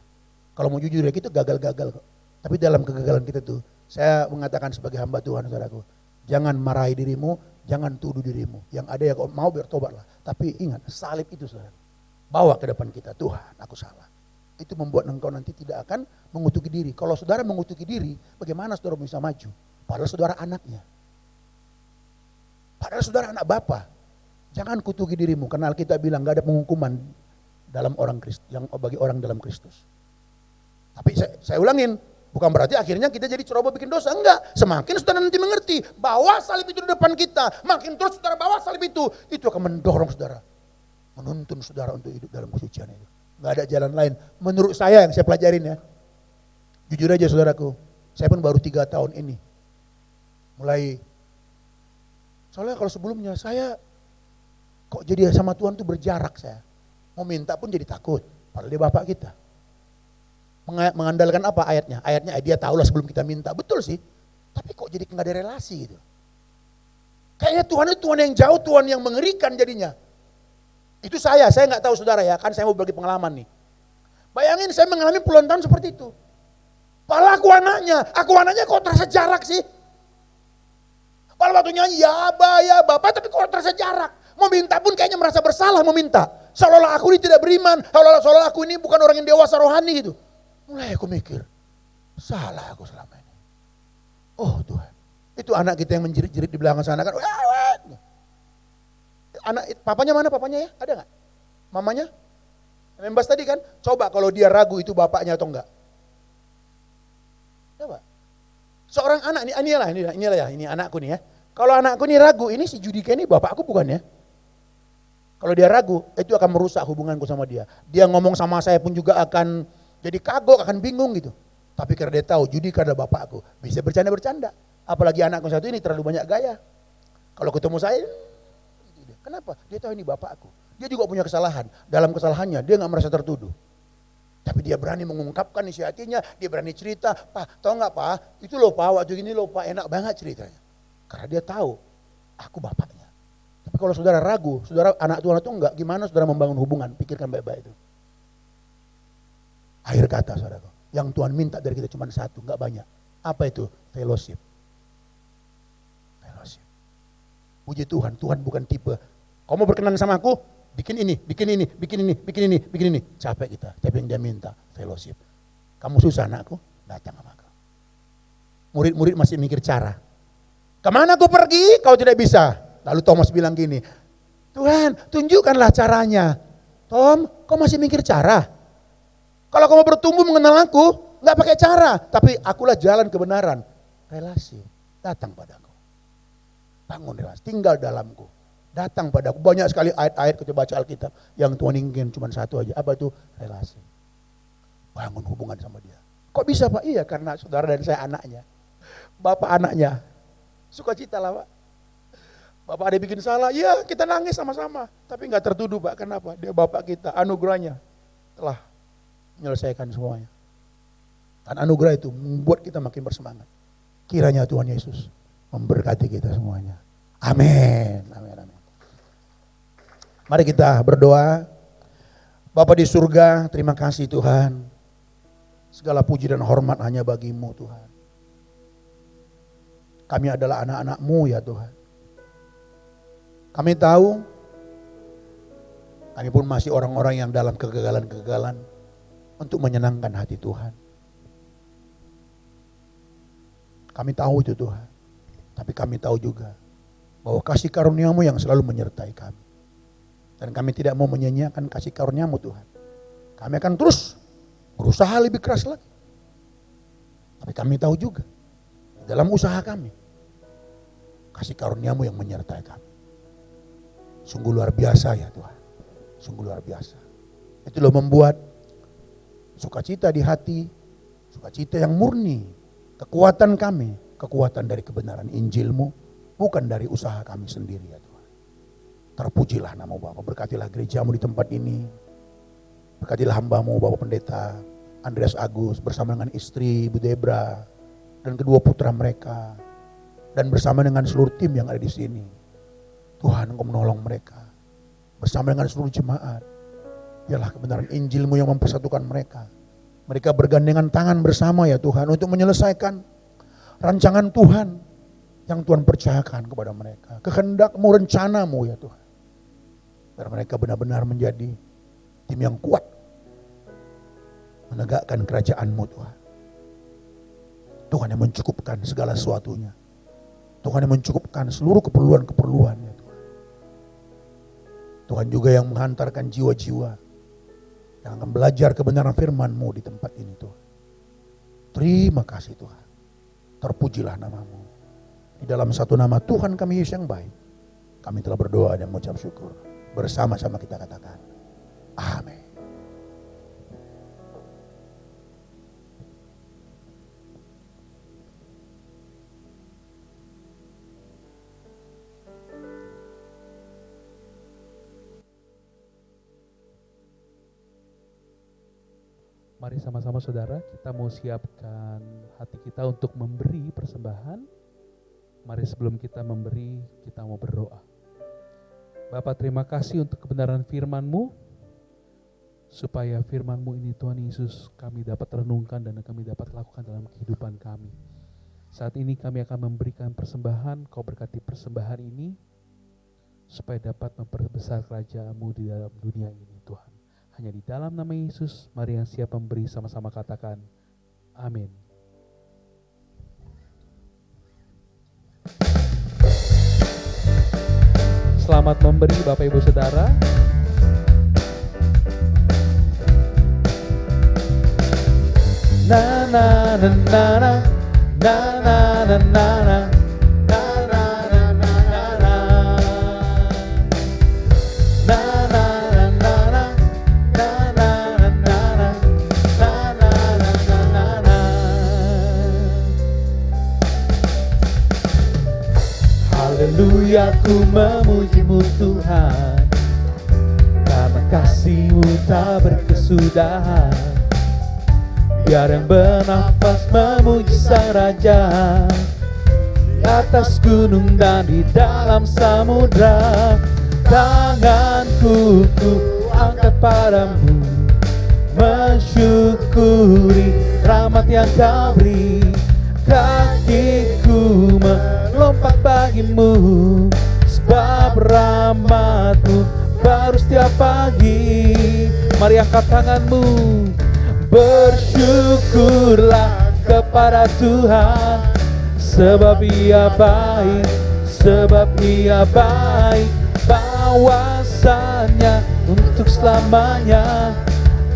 [SPEAKER 3] Kalau mau jujur ya kita gagal-gagal kok. Tapi dalam kegagalan kita tuh saya mengatakan sebagai hamba Tuhan saudaraku. Jangan marahi dirimu, jangan tuduh dirimu. Yang ada ya kau mau bertobatlah. Tapi ingat salib itu saudara. Bawa ke depan kita, Tuhan aku salah. Itu membuat engkau nanti tidak akan mengutuki diri. Kalau saudara mengutuki diri, bagaimana saudara bisa maju? Padahal saudara anaknya. Padahal saudara anak Bapa. Jangan kutuki dirimu karena Alkitab bilang gak ada penghukuman dalam orang Kristus, yang bagi orang dalam Kristus. Tapi saya ulangin, bukan berarti akhirnya kita jadi ceroboh bikin dosa, enggak. Semakin saudara nanti mengerti, bawa salib itu di depan kita, makin terus saudara bawa salib itu akan mendorong saudara, menuntun saudara untuk hidup dalam kesucian itu. Enggak ada jalan lain. Menurut saya yang saya pelajarin ya, jujur aja saudaraku, saya pun baru 3 tahun ini, mulai, soalnya kalau sebelumnya saya kok jadi sama Tuhan tuh berjarak saya. Mau minta pun jadi takut, padahal dia Bapak kita. Mengandalkan apa ayatnya? Ayatnya dia tahulah sebelum kita minta. Betul sih. Tapi kok jadi nggak ada relasi gitu. Kayaknya Tuhan itu Tuhan yang jauh, Tuhan yang mengerikan jadinya. Itu saya nggak tahu saudara ya, kan saya mau bagi pengalaman nih. Bayangin saya mengalami puluhan tahun seperti itu. Padahal aku anaknya kok terasa jarak sih. Padahal waktu nyanyi ya Bapak, tapi kok terasa jarak. Mau minta pun kayaknya merasa bersalah meminta. Seolah-olah aku ini tidak beriman, seolah-olah aku ini bukan orang yang dewasa rohani gitu. Mulai aku mikir, salah aku selama ini. Oh Tuhan, itu anak kita yang menjerit-jerit di belakang sana kan. Anak papanya mana papanya ya? Ada nggak? Mamanya? Membas tadi kan? Coba kalau dia ragu itu bapaknya atau enggak. Coba. Seorang anak inilah ya, ini anakku nih ya. Kalau anakku nih ragu, ini si Judika ini bapakku bukan ya? Kalau dia ragu, itu akan merusak hubunganku sama dia. Dia ngomong sama saya pun juga akan jadi kagok, akan bingung gitu. Tapi karena dia tahu Judika adalah bapakku, bisa bercanda-bercanda. Apalagi anakku satu ini terlalu banyak gaya. Kalau ketemu saya, kenapa? Dia tahu ini bapakku. Dia juga punya kesalahan. Dalam kesalahannya dia nggak merasa tertuduh. Tapi dia berani mengungkapkan isi hatinya, dia berani cerita, Pak, tahu nggak Pak, itu loh Pak, waktu gini loh Pak, enak banget ceritanya. Karena dia tahu, aku bapaknya. Tapi kalau saudara ragu, saudara anak Tuhan itu enggak, gimana saudara membangun hubungan, pikirkan baik-baik itu. Akhir kata saudara, yang Tuhan minta dari kita cuma satu, enggak banyak. Apa itu? Fellowship. Fellowship. Puji Tuhan, Tuhan bukan tipe, kamu berkenan sama aku, bikin ini. Capek kita, tapi yang dia minta, fellowship. Kamu susah anakku, datang sama aku. Murid-murid masih mikir cara. Kemana aku pergi, kau tidak bisa. Lalu Thomas bilang gini, Tuhan tunjukkanlah caranya. Tom, kau masih mikir cara? Kalau kamu bertumbuh mengenal aku, gak pakai cara. Tapi akulah jalan kebenaran. Relasi, datang padaku. Bangun relasi, tinggal dalamku. Datang padaku. Banyak sekali ayat-ayat kita baca Alkitab. Yang Tuhan ingin cuma satu aja. Apa itu? Relasi. Bangun hubungan sama dia. Kok bisa Pak? Iya karena saudara dan saya anaknya. Bapak anaknya. Sukacita lah Pak. Bapak ada bikin salah, ya kita nangis sama-sama. Tapi gak tertuduh Pak, kenapa? Dia Bapak kita, anugerahnya telah menyelesaikan semuanya. Dan anugerah itu membuat kita makin bersemangat. Kiranya Tuhan Yesus memberkati kita semuanya. Amin. Amin. Amin. Mari kita berdoa. Bapa di surga, terima kasih Tuhan. Segala puji dan hormat hanya bagi-Mu Tuhan. Kami adalah anak-anak-Mu ya Tuhan. Kami tahu, kami pun masih orang-orang yang dalam kegagalan-kegagalan untuk menyenangkan hati Tuhan. Kami tahu itu Tuhan. Tapi kami tahu juga bahwa kasih karunia-Mu yang selalu menyertai kami. Dan kami tidak mau menyanyiakan kasih karunia-Mu Tuhan. Kami akan terus berusaha lebih keras lagi. Tapi kami tahu juga dalam usaha kami, kasih karunia-Mu yang menyertai kami. Sungguh luar biasa ya Tuhan. Sungguh luar biasa. Itu loh membuat sukacita di hati, sukacita yang murni, kekuatan kami, kekuatan dari kebenaran Injil-Mu, bukan dari usaha kami sendiri ya Tuhan. Terpujilah nama Bapa, berkatilah gereja-Mu di tempat ini, berkatilah hamba-Mu Bapak Pendeta Andreas Agus bersama dengan istri Ibu Debra dan kedua putra mereka, dan bersama dengan seluruh tim yang ada di sini. Tuhan Engkau menolong mereka, bersama dengan seluruh jemaat. Biarlah kebenaran Injil-Mu yang mempersatukan mereka. Mereka bergandengan tangan bersama ya Tuhan untuk menyelesaikan rancangan Tuhan yang Tuhan percayakan kepada mereka. Kehendak-Mu, rencana-Mu ya Tuhan. Biar mereka benar-benar menjadi tim yang kuat menegakkan kerajaan-Mu Tuhan. Tuhan yang mencukupkan segala sesuatunya. Tuhan yang mencukupkan seluruh keperluan-keperluan ya Tuhan. Tuhan juga yang menghantarkan jiwa-jiwa yang akan belajar kebenaran firman-Mu di tempat ini Tuhan. Terima kasih Tuhan. Terpujilah nama-Mu. Di dalam satu nama Tuhan kami Yesus yang baik, kami telah berdoa dan mengucap syukur. Bersama-sama kita katakan, amin.
[SPEAKER 4] Mari sama-sama saudara, kita mau siapkan hati kita untuk memberi persembahan. Mari sebelum kita memberi, kita mau berdoa. Bapa, terima kasih untuk kebenaran firman-Mu, supaya firman-Mu ini Tuhan Yesus kami dapat renungkan dan kami dapat lakukan dalam kehidupan kami. Saat ini kami akan memberikan persembahan, Kau berkati persembahan ini, supaya dapat memperbesar kerajaan-Mu di dalam dunia ini Tuhan. Hanya di dalam nama Yesus, mari yang siap memberi sama-sama katakan, amin. Selamat memberi Bapak Ibu Saudara. Na na na na na na na na na na. Haleluya, ku memuji-Mu Tuhan, karena kasih-Mu tak berkesudahan. Biar yang bernafas memuji Sang Raja, di atas gunung dan di dalam samudra. Tanganku ku angkat padamu, mensyukuri rahmat yang Kau beri. Kakiku melompat bagimu, sebab rahmat-Mu baru setiap pagi. Mari angkat tanganmu, bersyukurlah kepada Tuhan, sebab Ia baik, sebab Ia baik. Bahwasanya untuk selamanya,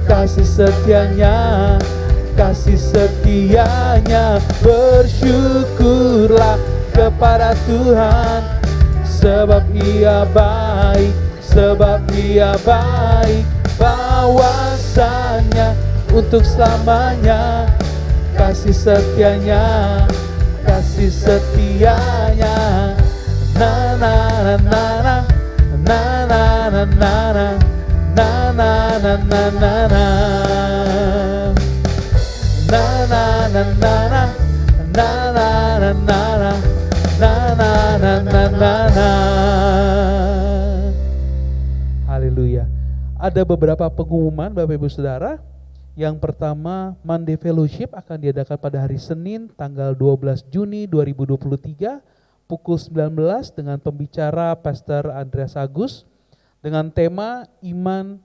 [SPEAKER 4] kasih setianya, kasih setianya. Bersyukurlah kepada Tuhan, sebab Ia baik, sebab Ia baik. Bahwasanya untuk selamanya, kasih setianya, kasih setianya. Na na na na na na na na na na na na na na na. Na na na na na na na na na na na na na. Haleluya. Ada beberapa pengumuman Bapak Ibu Saudara. Yang pertama, Monday Fellowship akan diadakan pada hari Senin tanggal 12 Juni 2023 pukul 19 dengan pembicara Pastor Andreas Agus dengan tema Iman,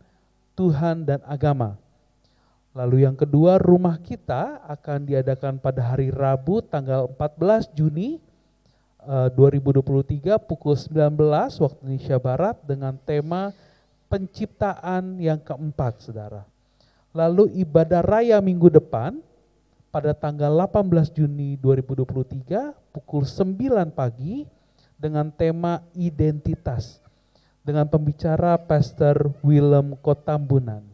[SPEAKER 4] Tuhan dan Agama. Lalu yang kedua, Rumah Kita akan diadakan pada hari Rabu tanggal 14 Juni 2023 pukul 19 waktu Indonesia Barat dengan tema Penciptaan yang keempat, Saudara. Lalu ibadah raya minggu depan pada tanggal 18 Juni 2023 pukul 9 pagi dengan tema Identitas dengan pembicara Pastor Willem Kotambunan.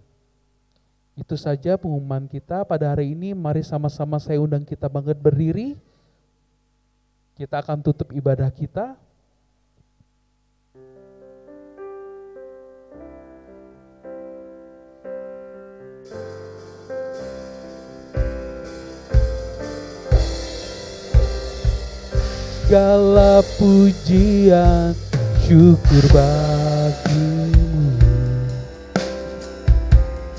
[SPEAKER 4] Itu saja pengumuman kita pada hari ini. Mari sama-sama saya undang kita bangkit berdiri. Kita akan tutup ibadah kita. Segala pujian syukur bagimu,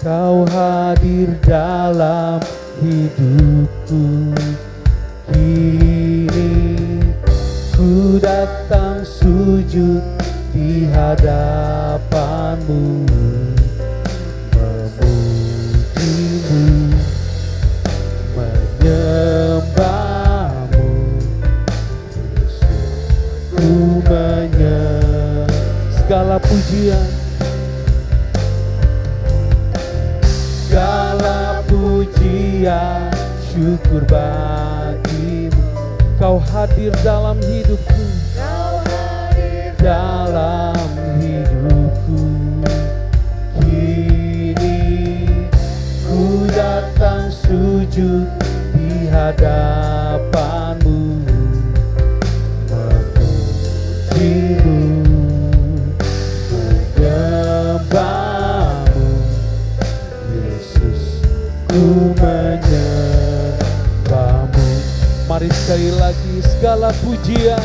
[SPEAKER 4] Kau hadir dalam hidupku. Kini ku datang sujud di hadapan-Mu, memuji-Mu, menyembah-Mu. Yesus, ku menyembah. Segala pujian, segala pujian syukur bagimu. Kau hadir dalam hidupku, Kau hadir dalam hidupku. Kini ku datang sujud di hadapan-Mu, memuji-Mu, menyembah-Mu. Yesus, ku segala pujian.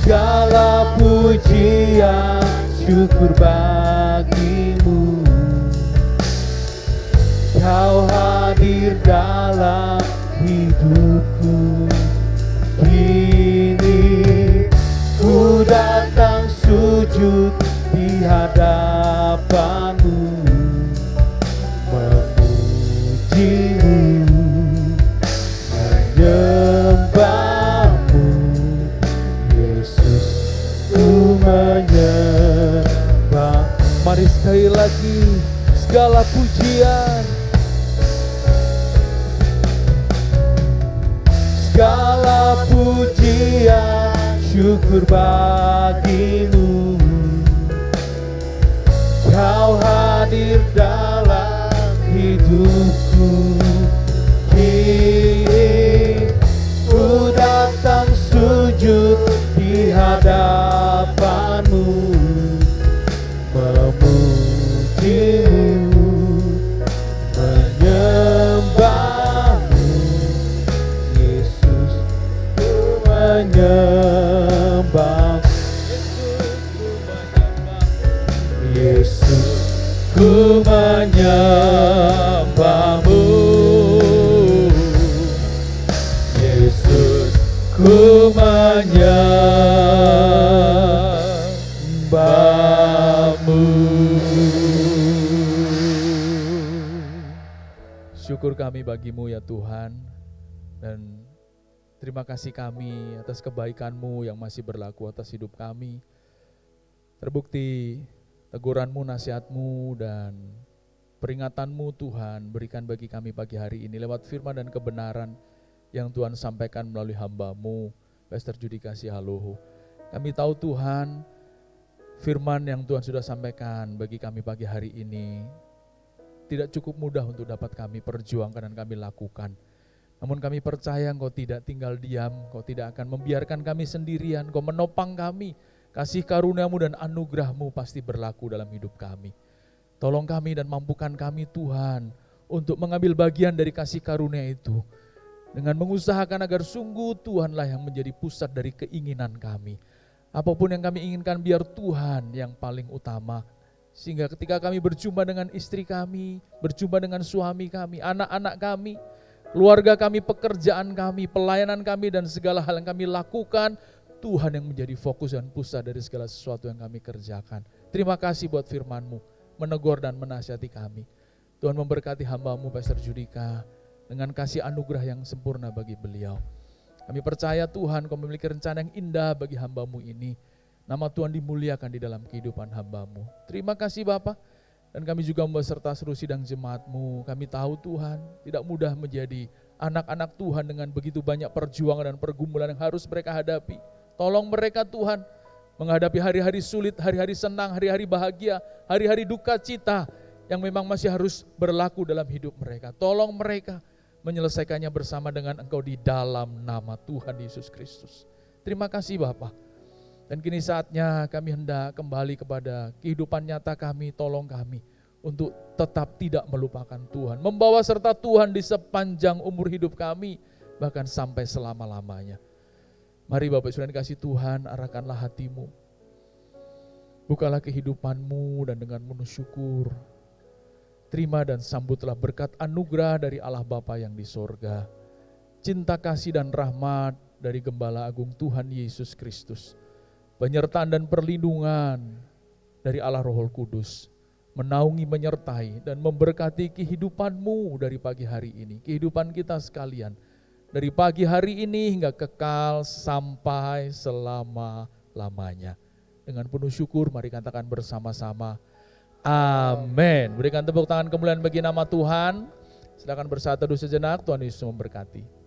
[SPEAKER 2] Segala pujian syukur bagimu. Kau hadir dalam hidupku. Kini ku datang sujud di hadapanmu, memujimu, menyembahmu. Yesus, ku menyembah.
[SPEAKER 4] Mari sekali lagi, segala pujian.
[SPEAKER 2] Segala pujian syukur bagimu. Kau hadir dalam hidupku. Kini ku datang sujud di hadapanmu, memujimu, menyembahmu. Yesus, ku menyembah. Yesus, ku menyembahmu. Yesus, ku menyembahmu.
[SPEAKER 4] Syukur kami bagimu ya Tuhan, dan terima kasih kami atas kebaikan-Mu yang masih berlaku atas hidup kami. Terbukti teguran-Mu, nasihat-Mu, dan peringatan-Mu Tuhan berikan bagi kami pagi hari ini lewat firman dan kebenaran yang Tuhan sampaikan melalui hamba-Mu, Pastor Judika Sihaloho. Kami tahu Tuhan, firman yang Tuhan sudah sampaikan bagi kami pagi hari ini tidak cukup mudah untuk dapat kami perjuangkan dan kami lakukan. Namun kami percaya Engkau tidak tinggal diam, Engkau tidak akan membiarkan kami sendirian, Engkau menopang kami. Kasih karunia-Mu dan anugerah-Mu pasti berlaku dalam hidup kami. Tolong kami dan mampukan kami Tuhan untuk mengambil bagian dari kasih karunia itu, dengan mengusahakan agar sungguh Tuhanlah yang menjadi pusat dari keinginan kami. Apapun yang kami inginkan biar Tuhan yang paling utama. Sehingga ketika kami berjumpa dengan istri kami, berjumpa dengan suami kami, anak-anak kami, keluarga kami, pekerjaan kami, pelayanan kami, dan segala hal yang kami lakukan, Tuhan yang menjadi fokus dan pusat dari segala sesuatu yang kami kerjakan. Terima kasih buat firman-Mu, menegur dan menasihati kami. Tuhan memberkati hamba-Mu Pastor Judika dengan kasih anugerah yang sempurna bagi beliau. Kami percaya Tuhan Kau memiliki rencana yang indah bagi hamba-Mu ini. Nama Tuhan dimuliakan di dalam kehidupan hamba-Mu. Terima kasih Bapa. Dan kami juga beserta seluruh sidang jemaat-Mu. Kami tahu Tuhan tidak mudah menjadi anak-anak Tuhan dengan begitu banyak perjuangan dan pergumulan yang harus mereka hadapi. Tolong mereka Tuhan menghadapi hari-hari sulit, hari-hari senang, hari-hari bahagia, hari-hari duka cita yang memang masih harus berlaku dalam hidup mereka. Tolong mereka menyelesaikannya bersama dengan Engkau di dalam nama Tuhan Yesus Kristus. Terima kasih Bapa. Dan kini saatnya kami hendak kembali kepada kehidupan nyata kami. Tolong kami untuk tetap tidak melupakan Tuhan. Membawa serta Tuhan di sepanjang umur hidup kami, bahkan sampai selama-lamanya. Mari Bapak Saudara dikasih Tuhan, arahkanlah hatimu. Bukalah kehidupanmu dan dengan penuh syukur. Terima dan sambutlah berkat anugerah dari Allah Bapa yang di sorga. Cinta kasih dan rahmat dari Gembala Agung Tuhan Yesus Kristus. Penyertaan dan perlindungan dari Allah Roh Kudus menaungi, menyertai dan memberkati kehidupanmu dari pagi hari ini, kehidupan kita sekalian, dari pagi hari ini hingga kekal sampai selama-lamanya. Dengan penuh syukur mari katakan bersama-sama, amin. Berikan tepuk tangan kemuliaan bagi nama Tuhan. Silakan bersatu sejenak, Tuhan Yesus memberkati.